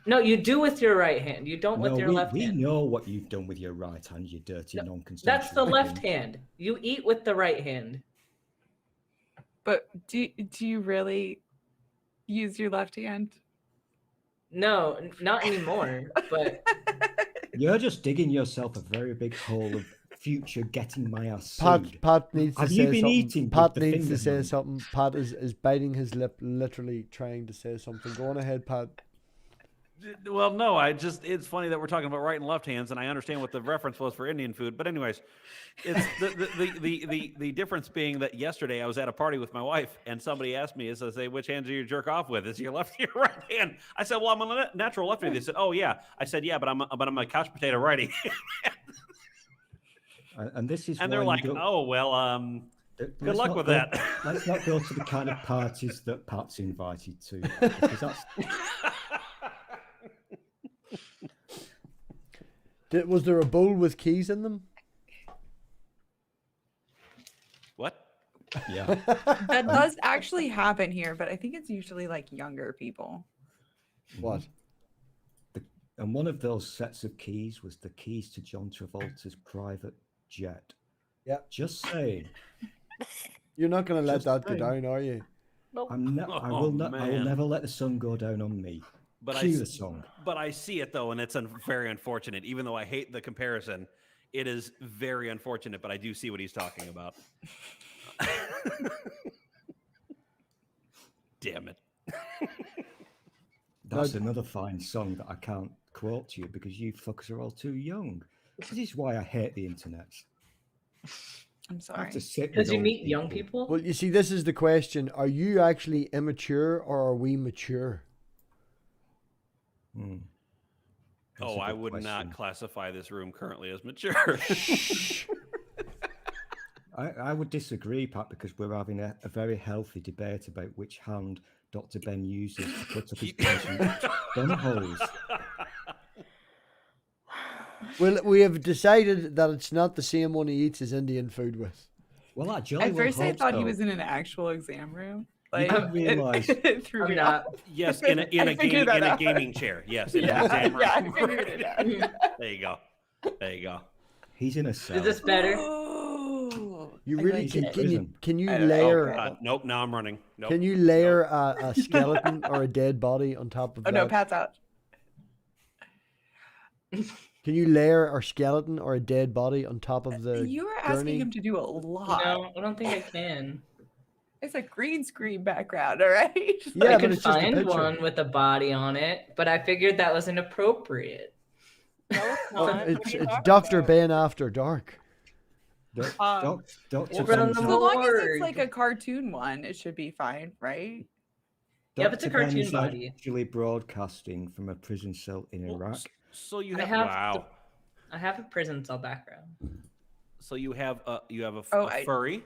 No, you do with your right hand. You don't with your left hand. We know what you've done with your right hand, you dirty non-consensual. That's the left hand. You eat with the right hand. But do you really use your left hand? No, not anymore. But you're just digging yourself a very big hole of future getting my ass sued. Pat needs to Have say you been something. eating Pat with the needs to say finger, something. Pat is biting his lip, literally trying to say something. Go on ahead, Pat. Well, no, it's funny that we're talking about right and left hands, and I understand what the reference was for Indian food. But anyways, it's the difference being that yesterday I was at a party with my wife, and somebody asked me, which hand do you jerk off with? Is it your left or your right hand? I said, well, I'm a natural lefty. They said, oh yeah. I said, yeah, but I'm a couch potato righty. And this is And why they're you like, don't- oh, well, good let's luck not with go- that. Let's not go to the kind of parties that Pat's invited to, because that's Was there a bowl with keys in them? What? yeah. That does actually happen here, but I think it's usually like younger people. What? And one of those sets of keys was the keys to John Travolta's private jet. Yeah. Just saying. You're not going to let Just that go saying. down, are you? Nope. I Oh, will not. I will man. never let the sun go down on me. But Cue the song. But I see it though, and it's very unfortunate. Even though I hate the comparison, it is very unfortunate. But I do see what he's talking about. Damn it! That's another fine song that I can't quote to you because you fuckers are all too young. This is why I hate the internet. I'm I sorry. have to sit Because with you old meet young people. Well, you see, this is the question. Are you actually immature or are we mature? Hmm. That's Oh, a I good would not question. classify this room currently as mature. I would disagree, Pat, because we're having a very healthy debate about which hand Dr. Ben uses to put up his patient's bum holes. Well, we have decided that it's not the same one he eats his Indian food with. Well, I jolly At well first, I hope thought he so. was in an actual exam room. You didn't realise- it threw I'm me not. off. Yes, in I figured that out. gaming chair. Yes, in Yeah, an exam yeah, I room. figured it out. There you go. There you go. He's in a cell. Is this better? Oh, You I really like in it. prison. can you I don't know. layer Oh, God. Nope. Now I'm running. Nope. can you layer a skeleton or a dead body on top of Oh that? no, Pat's out. Can you layer a skeleton or a dead body on top of the You were asking gurney? him to do a lot. No, I don't think I can. It's a green screen background, all right? Yeah, I but could it's just a find picture. one with a body on it, but I figured that was inappropriate. No, it's Oh, not. What are it's you it's talking Dr. about? Ben After Dark. Dr. We'll run Ben's the So not- long as it's Lord. like a cartoon one, it should be fine, right? Yeah, but it's a Dr. Ben cartoon is body. actually broadcasting from a prison cell in Well, Iraq. So you I have, have wow. I have a prison cell background. So you have a Oh, a furry,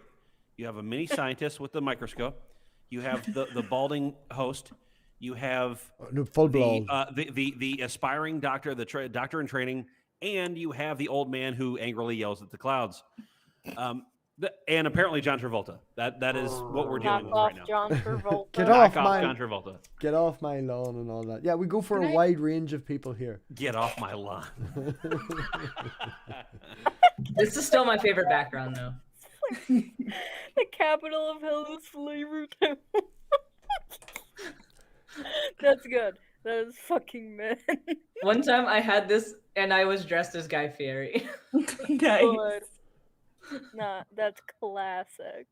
you have a mini scientist with the microscope, you have the balding host, you have No, full blown. the aspiring doctor, the doctor in training, and you have the old man who angrily yells at the clouds. And apparently John Travolta. That is what we're dealing Knock with off right now. John Travolta. Get Knock off off my John Travolta. get off my lawn and all that. Yeah, we go for Can a I- wide range of people here. Get off my lawn. This is still my favorite background, though. The capital of hell is Flavor Town. That's good. That is fucking man. One time I had this, and I was dressed as Guy Fieri. Nice. Good. Nah, that's classic.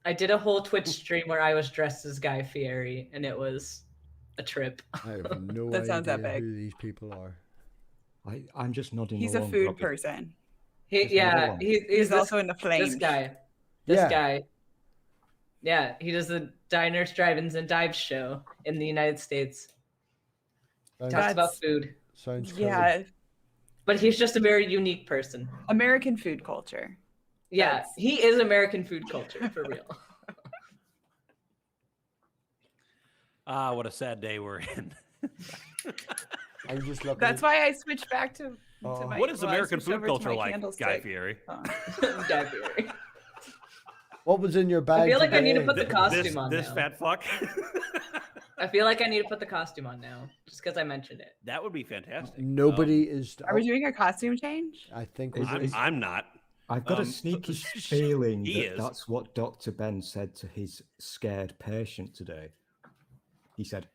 I did a whole Twitch stream where I was dressed as Guy Fieri, and it was a trip. I have no That sounds idea epic. who these people are. I'm just nodding He's a along, food Robbie. person. There's another one. He's He's this, also in the flames. this guy. This Yeah. guy. Yeah, he does the diners, drive-ins, and dives show in the United States. Sounds, Talks about That's- food, sounds cool. Yeah, but he's just a very unique person. American food culture. Yeah, That's- he is American food culture for real. Ah, what a sad day we're in. I'm just looking. That's why I switched back to Oh. my. What is well, I American switched food over to culture my like, Guy candlestick. Fieri? Guy Fieri. What was in your bag? I feel like I need to today? put the costume this, on this now. fat fuck. I feel like I need to put the costume on now, just because I mentioned it. That would be fantastic. Nobody is. Are we doing a costume change? I think Is- we're. I'm not. I've got a Um, sneaky feeling he that is. that's what Dr. Ben said to his scared patient today. He said,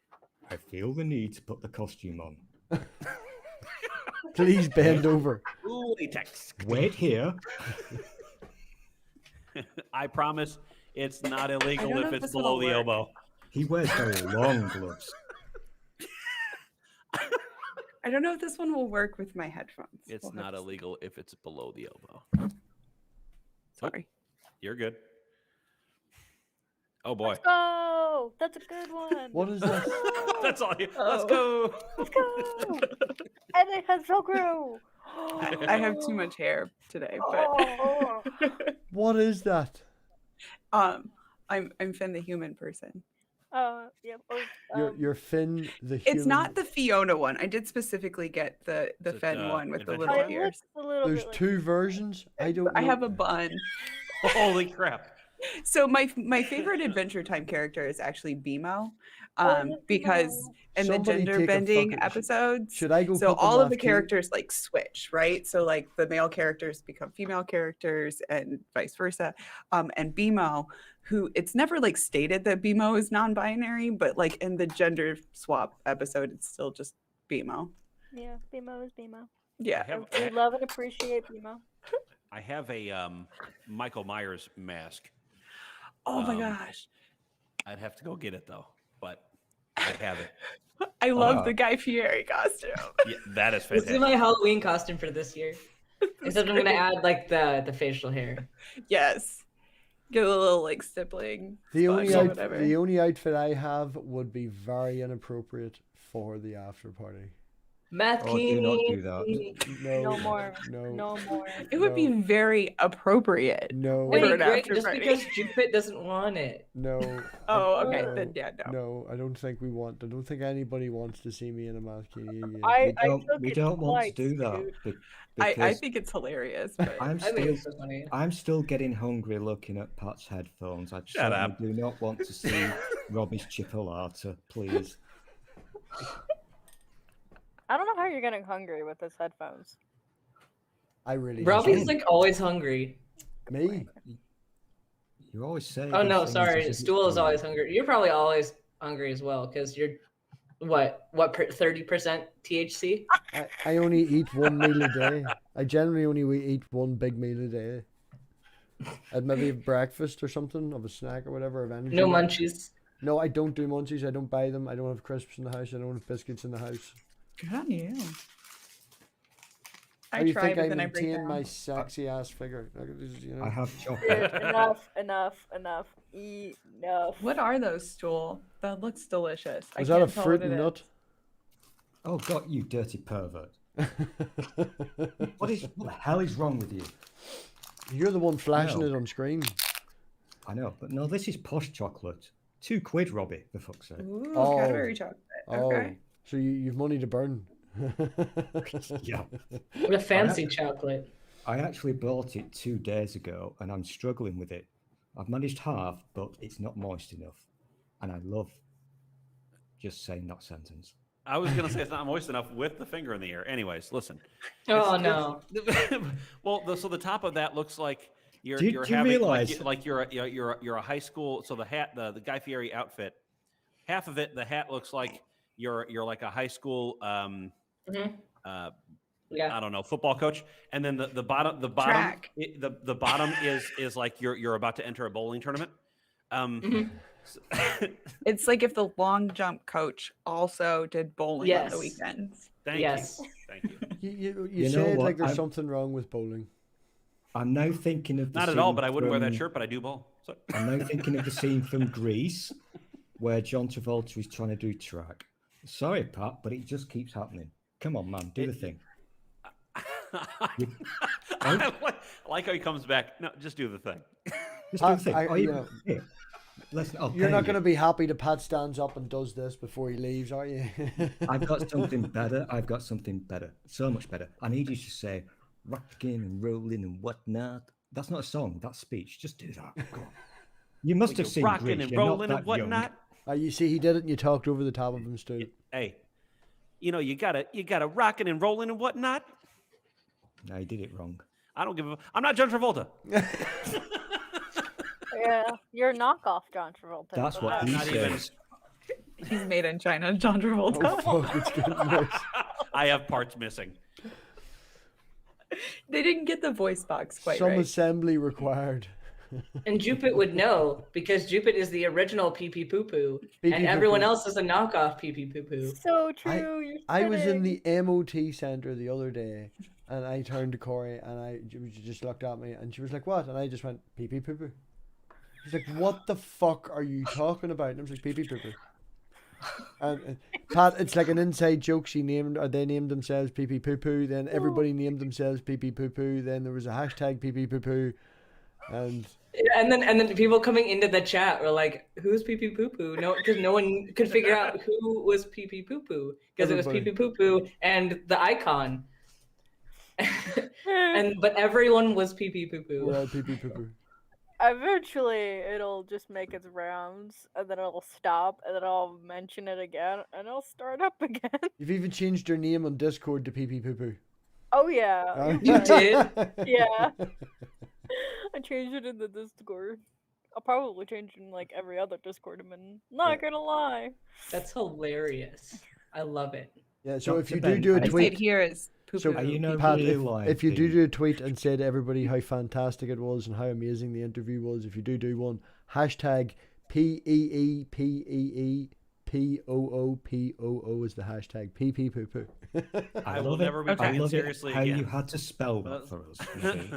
I feel the need to put the costume on. Please bend over. Latex. Wait here. I promise it's not illegal know if if it's this will below the work. elbow. He wears very long gloves. I don't know if this one will work with my headphones. It's We'll have not to see. illegal if it's below the elbow. Sorry. You're good. Oh boy. Let's go. That's a good one. What is this? That's all. Let's go. Let's go. And it has Velcro. I have too much hair today, but What is that? I'm Finn the human person. Yep. You're Finn the human. It's not the Fiona one. I did specifically get the Finn one with the Adventure little Time? ears. There's two versions. I don't. I know. have a bun. Holy crap! So my favorite Adventure Time character is actually BMO, because in the Somebody gender take a bending fucking- episodes, Should I go? so put the all of the Math King? characters like switch, right? So like the male characters become female characters and vice versa. And BMO, who it's never like stated that BMO is non-binary, but like in the gender swap episode, it's still just BMO. Yeah, BMO is BMO. Yeah. We love and appreciate BMO. I have a Michael Myers mask. Oh my gosh. I'd have to go get it though, but I have it. I love the Guy Fieri costume. Yeah, that is This fantastic. is my Halloween costume for this year. Except I'm gonna add like the facial hair. Yes. Get a little like stippling. The spots only or out, whatever. the only outfit I have would be very inappropriate for the after party. Math Oh, do not do that. No, No more. No, No more. It would be very appropriate. no, Wait, It'd an be great after just party. because Jupit doesn't want it. no. Oh, okay. No, Then yeah, no. No, I don't think we want. I don't think anybody wants to see me in a Math King again. I We took it don't want to twice, do that dude. I because think it's hilarious. But I'm I think still it's so funny. I'm still getting hungry looking at Pat's headphones. I Shut certainly up. do not want to see Robbie's chipolata, please. I don't know how you're getting hungry with his headphones. I really. Robbie's don't. like always hungry. Me. You always say. Oh these no, things sorry. as if it's Stool is true. always hungry. You're probably always hungry as well because you're what 30% THC? I only eat one meal a day. I generally only eat one big meal a day. I'd maybe have breakfast or something, of a snack or whatever, of energy. No munchies. No, I don't do munchies. I don't buy them. I don't have crisps in the house. I don't have biscuits in the house. good on you. How I do you try, think but I then I break maintain down. my sexy ass figure? Look at this, you know. I have Dude, chocolate. enough. Enough. What are those, Stool? That looks delicious. Is that a can't tell fruit what it and is. nut? Oh God, you dirty pervert! What the hell is wrong with you? You're the one flashing No. it on screen. I know, but no, this is posh chocolate. £2, Robbie, for fuck's sake. Ooh, Oh. Cadbury chocolate. Okay. Oh, so you've money to burn. Yeah. What a fancy chocolate. I actually bought it 2 days ago and I'm struggling with it. I've managed half, but it's not moist enough. And I love just saying that sentence. I was gonna say it's not moist enough with the finger in the air. Anyways, listen. Oh It's- no. Well, so the top of that looks like you're Do you having realize- like you're a high school. So the hat, the Guy Fieri outfit, half of it, the hat looks like you're like a high school. Yeah. I don't know, football coach, and then the bottom Track. the bottom is like you're about to enter a bowling tournament. It's like if the long jump coach also did bowling on the Yes. weekends. Thank Yes. you, thank you. You You know said what? like there's I'm- something wrong with bowling. I'm now thinking of the Not at all, scene but I wouldn't wear that from- shirt, but I do bowl. So. I'm now thinking of the scene from Grease where John Travolta is trying to do track. Sorry, Pat, but it just keeps happening. Come on, man, do the thing. I like how he comes back. No, just do the thing. Just do the thing. I- Oh, you you, know, here, listen, I'll You're pay not you. going to be happy that Pat stands up and does this before he leaves, are you? I've got something better. I've got something better. So much better. I need you to say rocking and rolling and whatnot. That's not a song. That's speech. Just do that. Go on. You must have seen Rocking Grease. and You're not rolling and that young. whatnot. You see, he did it, and you talked over the top of him, Stu. Hey, you know you gotta rocking and rolling and whatnot. No, you did it wrong. I don't give a. I'm not John Travolta. Yeah, you're a knockoff John Travolta. That's what I'm he not even- says. He's made in China, John Travolta. Oh, fuck, it's getting worse. I have parts missing. They didn't get the voice box quite Some right. assembly required. And Jupit would know because Jupit is the original pee pee poo poo, Pee and pee everyone poo poo. else is a knockoff pee pee poo poo. So true. You're I was in spitting. the MOT center the other day, and I turned to Corey, and she just looked at me, and she was like, "What?" And I just went, "Pee pee poo poo." She's like, "What the fuck are you talking about?" And I was like, "Pee pee poo poo." And Pat, it's like an inside joke. They named themselves pee pee poo poo. Then everybody named themselves pee pee poo poo. Then there was a hashtag pee pee poo poo, and then people coming into the chat were like, "Who's pee pee poo poo?" No, because no one could figure out who was pee pee poo poo because it was pee pee poo poo and the icon. But everyone was pee pee poo poo. We're all pee pee poo poo. Eventually, it'll just make its rounds, and then it'll stop, and then I'll mention it again, and it'll start up again. You've even changed your name on Discord to pee pee poo poo. Oh yeah. You did? Yeah. I changed it in the Discord. I'll probably change it in like every other Discord. I'm not gonna lie. That's hilarious. I love it. Yeah. So if you Ben, do a I say tweet, it here is poo so poo. Are you know Pat, real if you life do a tweet and say to everybody how fantastic it was and how amazing the interview was, if you do one, hashtag PEEPEEPOOPOO is the hashtag pee pee poo poo. I will never be I taken love seriously how again. you had to spell that for us. you see.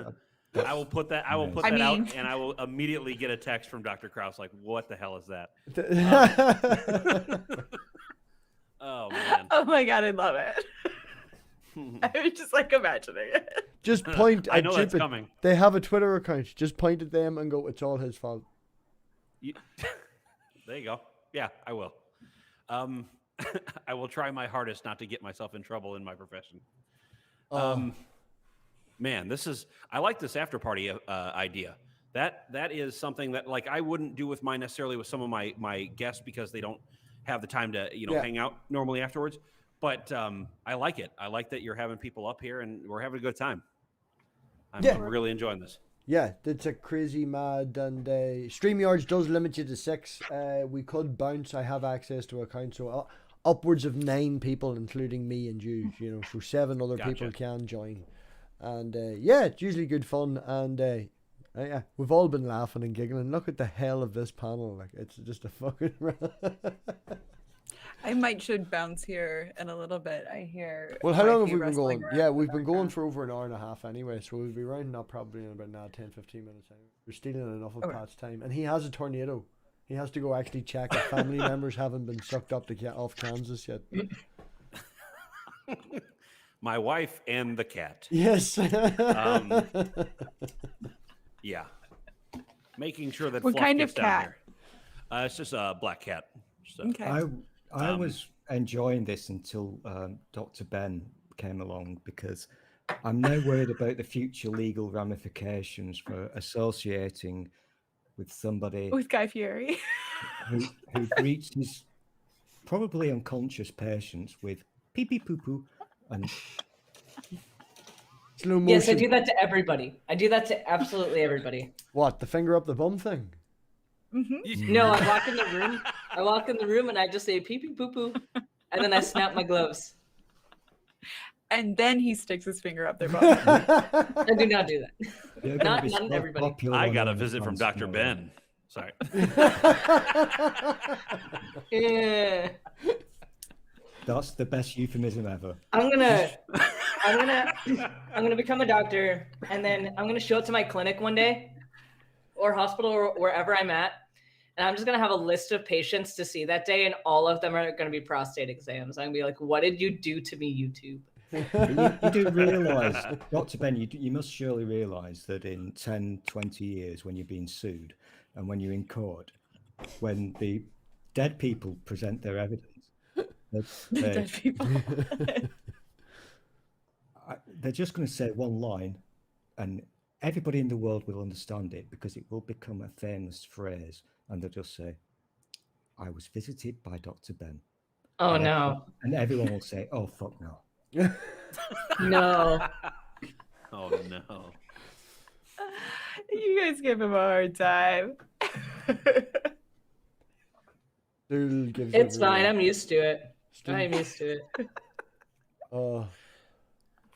I will put that. I will put I that mean- out, and I will immediately get a text from Dr. Krause like, "What the hell is that?" Oh man. Oh my god, I love it. I was just like imagining it. Just point at I know that's Jupiter. coming. They have a Twitter account. Just point at them and go, "It's all his fault." There you go. Yeah, I will. I will try my hardest not to get myself in trouble in my profession. Man, I like this after party idea. That is something that like I wouldn't do with mine necessarily with some of my guests because they don't have the time to hang out normally afterwards. But I like it. I like that you're having people up here and we're having a good time. I'm really enjoying this. Yeah, it's a crazy mad, and StreamYards does limit you to 6. We could bounce. I have access to accounts, so upwards of 9 people, including me and you. So 7 other people can join, and it's usually good fun. And we've all been laughing and giggling. Look at the hell of this panel! Like it's just a fucking. I should bounce here in a little bit. I hear. Well, how long have wifey we been rustling going? around Yeah, in the we've been going background. for over an hour and a half anyway, so we'll be rounding up probably in about 10-15 minutes. We're stealing enough of Okay. Pat's time, and he has a tornado. He has to go actually check if family members haven't been sucked up to off Kansas yet. My wife and the cat. Yes. Yeah. Making sure that What Fluff kind gets of down cat? here. It's just a black cat. So. Okay. I was enjoying this until Dr. Ben came along because I'm now worried about the future legal ramifications for associating with somebody With Guy Fieri. who greets his probably unconscious patients with pee pee poo poo and Slow motion. Yes, I do that to everybody. I do that to absolutely everybody. What, the finger up the bum thing? No, I walk in the room. I walk in the room and I just say pee pee poo poo, and then I snap my gloves. And then he sticks his finger up their butt. I do not do that. they're gonna be Not so everybody. popular I on got a OnlyFans visit from Dr. now. Ben. Sorry. Yeah. That's the best euphemism ever. I'm gonna become a doctor, and then I'm gonna show up to my clinic one day, or hospital, or wherever I'm at, and I'm just gonna have a list of patients to see that day, and all of them are gonna be prostate exams. I'm gonna be like, "What did you do to me, YouTube?" You do realize, Dr. Ben, you must surely realize that in 10, 20 years, when you're being sued and when you're in court, when the dead people present their evidence, Dead people. they're just going to say one line and everybody in the world will understand it because it will become a famous phrase. And they'll just say, "I was visited by Dr. Ben." Oh And no, And everyone will say, "Oh, fuck no." no. Oh, no. You guys give him a hard time. Doodle gives It's everyone- fine. I'm used to it. Still- I'm used to it. Oh.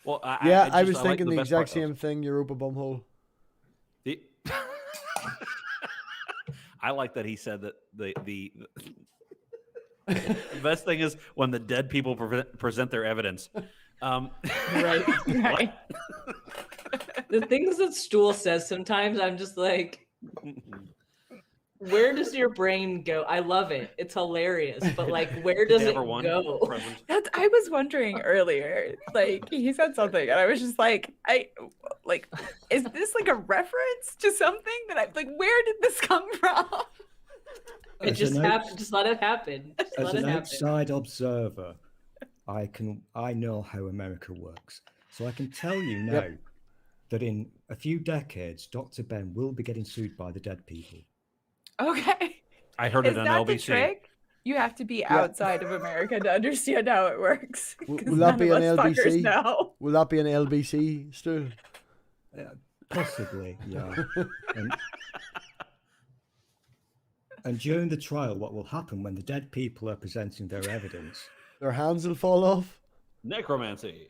Well, Yeah, I was like thinking the best exact part of- same thing. Europa bumhole. The- I like that he said that the best thing is when the dead people present their evidence. Right. Right. The things that Stool says sometimes, I'm just like, where does your brain go? I love it. It's hilarious. But like, where does it go? I was wondering earlier. Like he said something, and I was just like, is this like a reference to something that I like? Where did this come from? It just happened. Just let it happen. Just as let it an happen. outside observer, I know how America works, so I can tell you now that in a few decades, Dr. Ben will be getting sued by the dead people. Okay. I heard it on LBC. The trick? You have to be outside of America to understand how it works. Will that be an LBC? Will that be an LBC, Stu? Possibly, yeah. And during the trial, what will happen when the dead people are presenting their evidence? Their hands will fall off. Necromancy.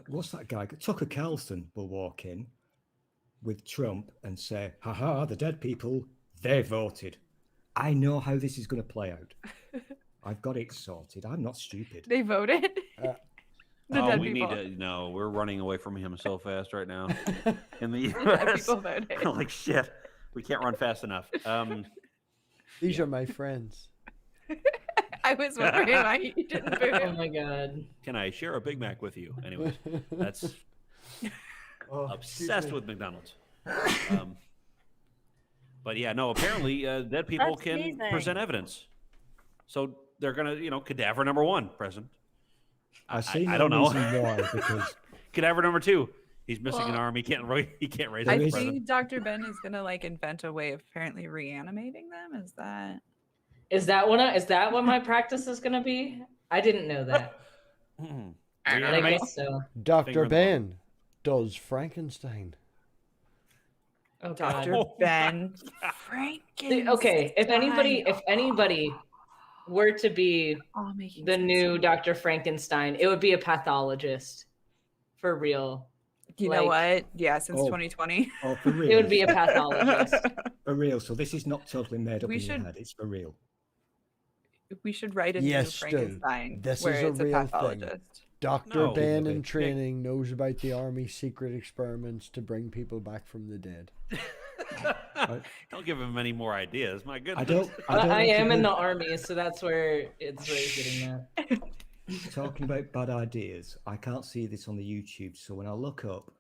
What's that guy? Tucker Carlson will walk in with Trump and say, haha, the dead people, they voted. I know how this is going to play out. I've got it sorted. I'm not stupid. They voted? No, we're running away from him so fast right now in the US. Like, shit, we can't run fast enough. These are my friends. I was wondering why you didn't vote. Oh my God. Can I share a Big Mac with you? Anyways, that's obsessed with McDonald's. But yeah, no, apparently dead people can present evidence. So they're going to, cadaver number 1 present. I don't know. Why, because cadaver number 2, he's missing an arm. He can't raise I his think Dr. Ben is going to invent a way of apparently reanimating them. Is that what my practice is going to be? I didn't know that. I guess so. Dr. Ben does Frankenstein. Oh, Dr. Ben Frankenstein. Okay, if anybody were to be the new Dr. Frankenstein, it would be a pathologist. For real. You know what? Yeah, since 2020. Oh, for real. It would be a pathologist. For real. So this is not totally made up in your head. It's for real. We should write a new Frankenstein. This is a real thing. Dr. Ben in training knows about the Army's secret experiments to bring people back from the dead. Don't give him any more ideas. My goodness. I am in the Army, so that's where it's getting at. Talking about bad ideas, I can't see this on the YouTube, so when I look up,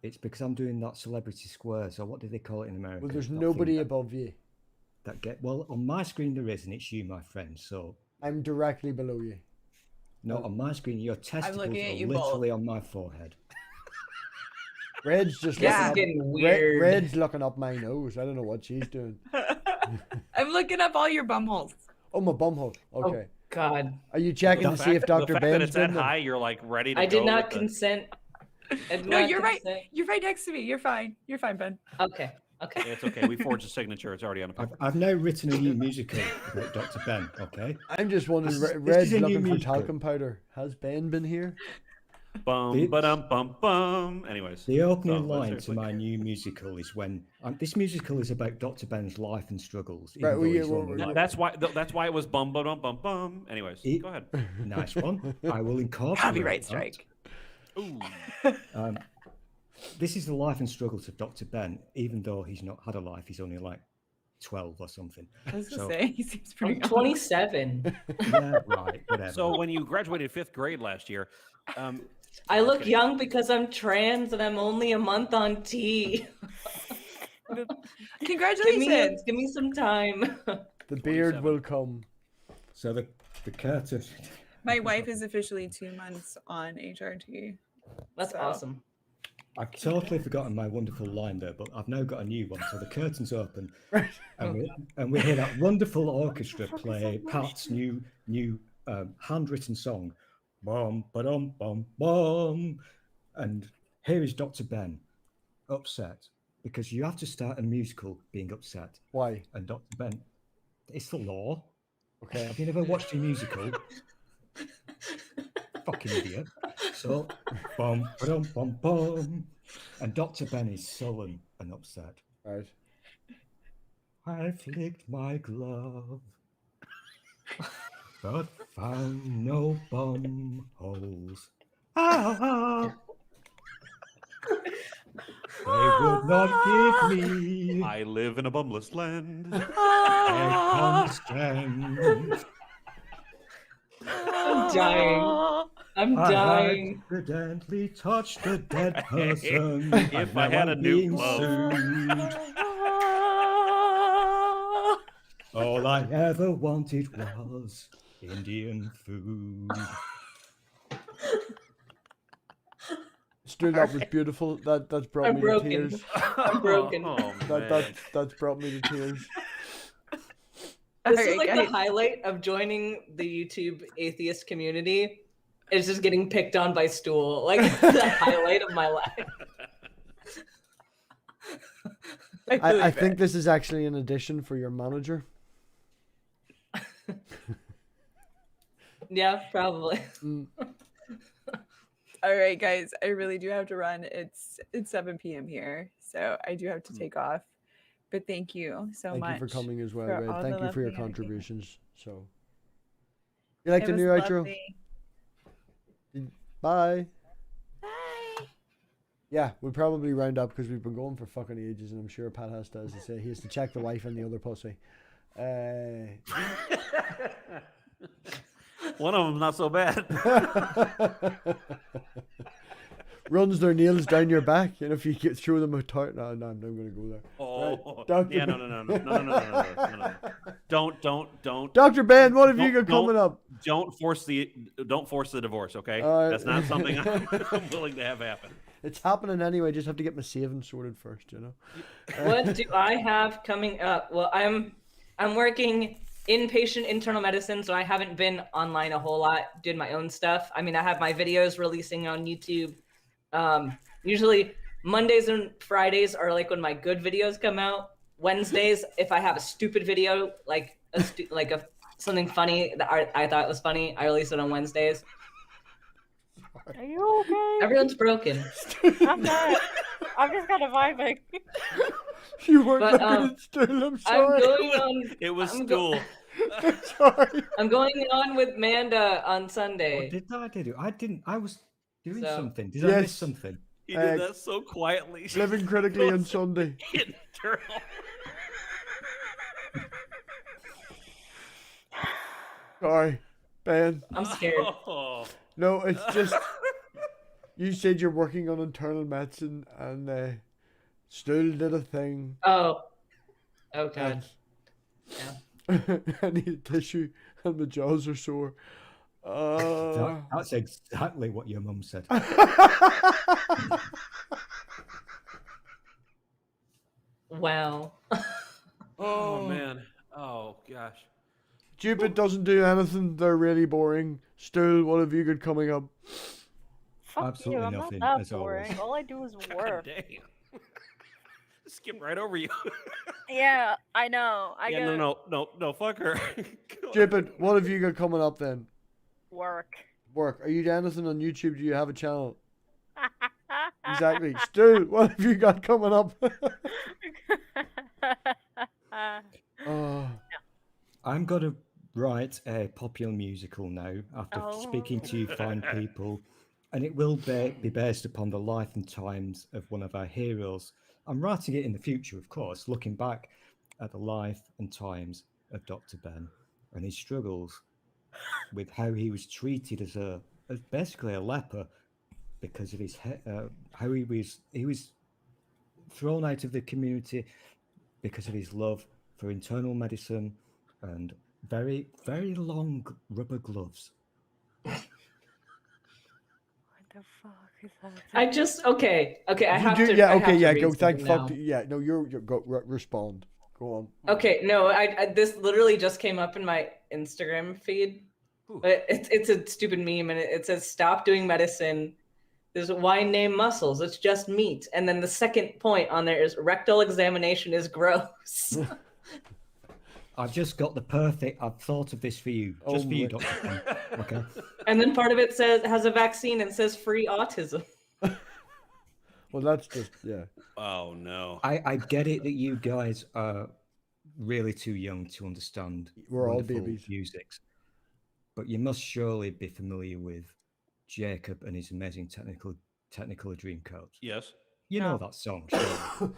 it's because I'm doing that celebrity square. So what do they call it in America? Well, there's nobody above you. Well, on my screen there is, and it's you, my friend. So I'm directly below you. No, on my screen, your testicles are literally on my forehead. Red's just getting weird. Red's looking up my nose. I don't know what she's doing. I'm looking up all your bum holes. Oh, my bum hole. Okay. Oh, God. Are you checking to see if Dr. Ben's it's that high, you're like ready to go. I did not consent. No, you're right. You're right next to me. You're fine. You're fine, Ben. Okay. Yeah, it's okay. We forged a signature. It's already on the paper. I've now written a new musical about Dr. Ben, okay? I'm just wondering, Red's looking for talcum powder. Has Ben been here? Bum. Anyways. The opening line to my new musical is when... this musical is about Dr. Ben's life and struggles. That's why it was bum. Anyways, go ahead. Nice one. I will incorporate Copyright strike. Ooh. This is the life and struggles of Dr. Ben, even though he's not had a life. He's only like 12 or something. I was going to say, he seems pretty young. 27. Yeah, right, whatever. So when you graduated 5th grade last year... I look young because I'm trans and I'm only a month on T. Congratulations. Give me some time. The beard will come. So the curtain... My wife is officially 2 months on HRT. That's awesome. I've totally forgotten my wonderful line there, but I've now got a new one. So the curtain's open, and we hear that wonderful orchestra play Pat's new handwritten song, bum ba-dum bum bum, and here is Dr. Ben, upset because you have to start a musical being upset. Why? And Dr. Ben, it's the law. Okay. Have you never watched a musical? Fucking idiot. So, bum, ba-dum, bum, bum. And Dr. Ben is sullen and upset. Right. I flicked my glove, but found no bum holes. Ah! would not give me I live in a bumless land. a constant. I'm dying. I'm dying. I accidentally touched a dead person. If I had a new glove. Sued. All I ever wanted was Indian food. Stu, that was beautiful. That's brought I'm me broken. to tears. I'm broken. That's brought me to tears. This Alright, is like guys. the highlight of joining the YouTube atheist community. It's just getting picked on by Stool. Like the highlight of my life. I think this is actually an addition for your manager. Yeah, probably. All right, guys, I really do have to run. It's 7 p.m. here, so I do have to take off. But thank you so Thank much. you for coming as well, for Red. all Thank the you for your lovely entertainment. contributions. So, you like It the was new outro? lovely. Bye. Bye. Yeah, we'll probably round up because we've been going for fucking ages, and I'm sure Pat has to, as I say, he has to check the wife and the other pussy. One of them's not so bad. Runs their nails down your back, and if you get through them a tart, no, I'm not going to go there. Oh, Dr. yeah, Ben. no. Don't. Dr. Ben, what have you Don't- got coming up? Don't force the divorce, okay? That's not something I'm willing to have happen. It's happening anyway. Just have to get my savings sorted first, you know. What do I have coming up? Well, I'm working inpatient internal medicine, so I haven't been online a whole lot. Did my own stuff. I mean, I have my videos releasing on YouTube. Usually Mondays and Fridays are like when my good videos come out. Wednesdays, if I have a stupid video, like something funny that I thought was funny, I release it on Wednesdays. Are you okay? Everyone's broken. I'm not. I'm just kind of vibing. You weren't But, looking at stool. I'm I'm sorry. going on. It was I'm stool. Sorry. I'm going on with Manda on What Sunday. did I do? I didn't. I was doing So- something. Did I Yes. miss something? He did that so quietly. Living critically on Sunday. Internal. Sorry, Ben. I'm scared. Oh. No, it's just you said you're working on internal medicine, and Stool did a thing. Oh. Oh god. I need a tissue, and my jaws are sore. That's exactly what your mum said. Wow. Oh man. Oh gosh. Stupid doesn't do anything. They're really boring. Stool, what have you got coming up? Fuck Absolutely you. I'm nothing, not as that always. boring. All I do is work. Damn. Skip right over you. Yeah, I know. I Yeah, gotta no, fuck her. Stupid, what have you got coming up then? work. Work. Are you doing anything on YouTube? Do you have a channel? Exactly. Stool, what have you got coming up? Oh. I'm going to write a popular musical now after speaking to you fine people, and it will be based upon the life and times of one of our heroes. I'm writing it in the future, of course, looking back at the life and times of Dr. Ben and his struggles with how he was treated as basically a leper because of his how he was thrown out of the community because of his love for internal medicine and very, very long rubber gloves. What the fuck is that? I just okay. I You have do- to. yeah, I have okay, to yeah, read go. Thank something fuck. now. Yeah, no, you're go respond. Go on. Okay, no, I this literally just came up in my Instagram feed. But it's a stupid meme, and it says "Stop doing medicine." There's why name muscles? It's just meat. And then the second point on there is rectal examination is gross. I've just got the perfect. I've thought of this for you, just for you, Dr. Ben. Okay. And then part of it says has a vaccine and says free autism. Well, that's just yeah. Oh no. I get it that you guys are really too young to understand We're all wonderful babies. musics, but you must surely be familiar with Jacob and his amazing technical dream codes. Yes. You know No. that song, surely.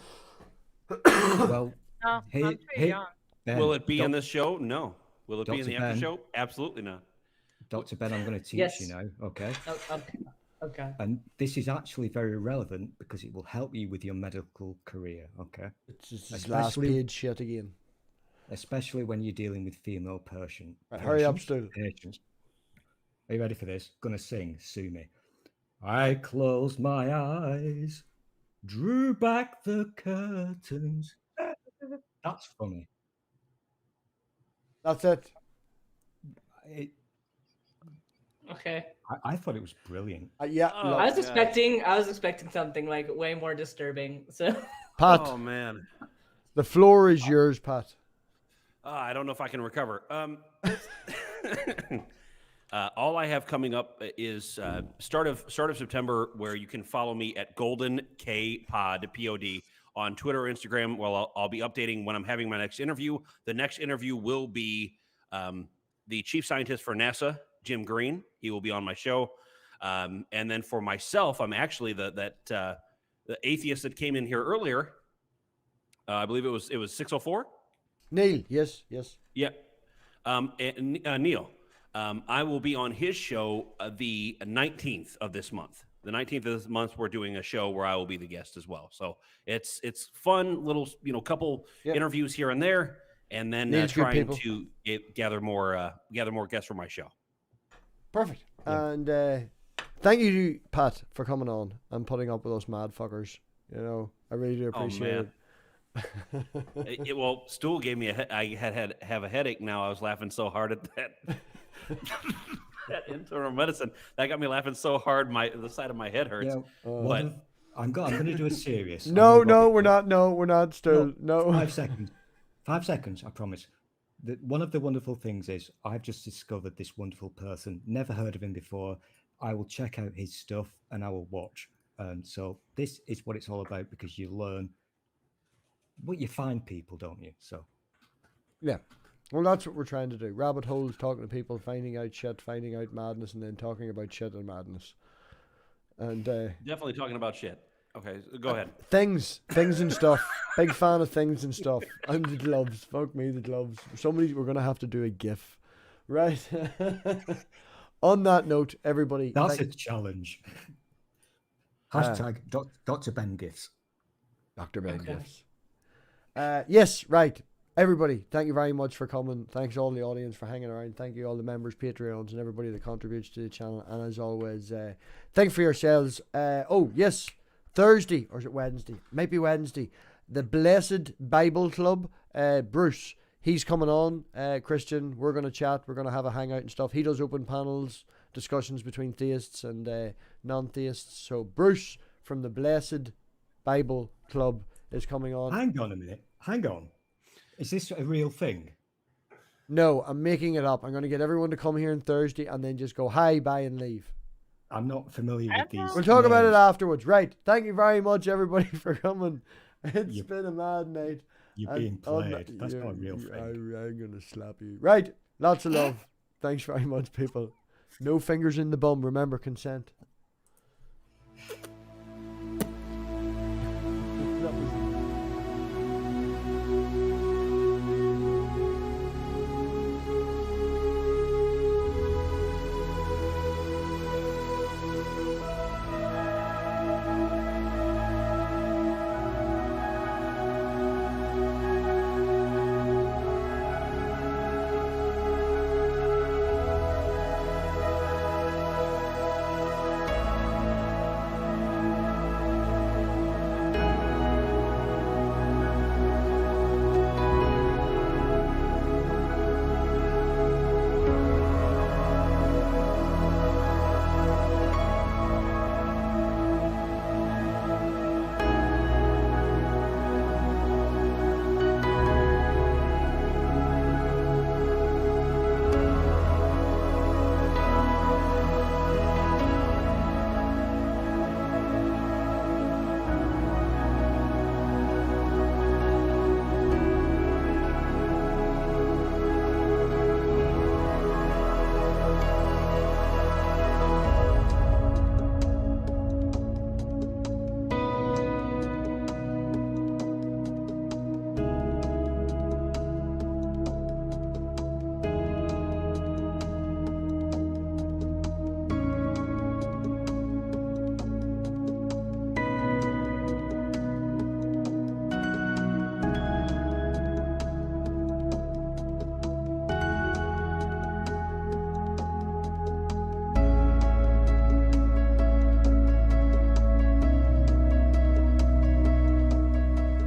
Well, No, I'm here, too young. Ben, Will it be in Doc- this show? No. Will it be in Dr. the after Ben. show? Absolutely not. Dr. Ben, I'm going to teach Yes. you now, okay? Oh, okay. Okay. And this is actually very relevant because it will help you with your medical career, okay? It's just this last Especially- page shit again. Especially when you're dealing with female Right, hurry up, Stu. patients. Are you ready for this? Gonna sing, sue me. I closed my eyes, drew back the curtains. That's funny. That's it. Okay. I thought it was brilliant. Yeah. Oh, look, I was God. expecting something like way more disturbing. So Pat, Oh man. the floor is yours, Pat. I don't know if I can recover. All I have coming up is start of September, where you can follow me at Golden K Pod POD on Twitter or Instagram. Well, I'll be updating when I'm having my next interview. The next interview will be the chief scientist for NASA, Jim Green. He will be on my show. And then for myself, I'm actually the atheist that came in here earlier. I believe it was 604. Neil, yes. Yeah. Neil, I will be on his show the 19th of this month. The 19th of this month, we're doing a show where I will be the guest as well. So it's fun, little couple interviews here and there, and then trying to gather more guests for my show. Perfect. Yeah. And thank you, Pat, for coming on and putting up with us mad fuckers. I really do appreciate it. Well, Stool gave me I have a headache now. I was laughing so hard at that that internal medicine that got me laughing so hard the side of my head hurts. Yeah, I'm going to do a serious. No, we're not. Stool. No. 5 seconds. 5 seconds. I promise. One of the wonderful things is I've just discovered this wonderful person. Never heard of him before. I will check out his stuff and I will watch. So this is what it's all about, because you learn. Well, you find people, don't you? So, yeah. Well, that's what we're trying to do. Rabbit holes, talking to people, finding out shit, finding out madness, and then talking about shit and madness. And definitely talking about shit. Okay, go ahead. Things and stuff. Big fan of things and stuff. I'm the gloves. Fuck me, the gloves. We're gonna have to do a GIF, right? On that note, everybody. That's a challenge. Hashtag Dr. Ben Gifts. Dr. Ben Gifts. Yes, right. Everybody, thank you very much for coming. Thanks all the audience for hanging around. Thank you all the members, Patreons, and everybody that contributes to the channel. And as always, think for yourselves. Yes, Thursday, or is it Wednesday? Maybe Wednesday. The Blessed Bible Club, Bruce, he's coming on. Christian, we're going to chat. We're going to have a hangout and stuff. He does open panels, discussions between theists and non-theists. So Bruce from the Blessed Bible Club is coming on. Hang on a minute. Hang on. Is this a real thing? No, I'm making it up. I'm going to get everyone to come here on Thursday and then just go hi, bye, and leave. I'm not familiar with these. We'll talk about it afterwards. Right. Thank you very much, everybody, for coming. It's been a mad night. You're being played. That's not a real thing. I'm going to slap you. Right. Lots of love. Thanks very much, people. No fingers in the bum. Remember, consent. That was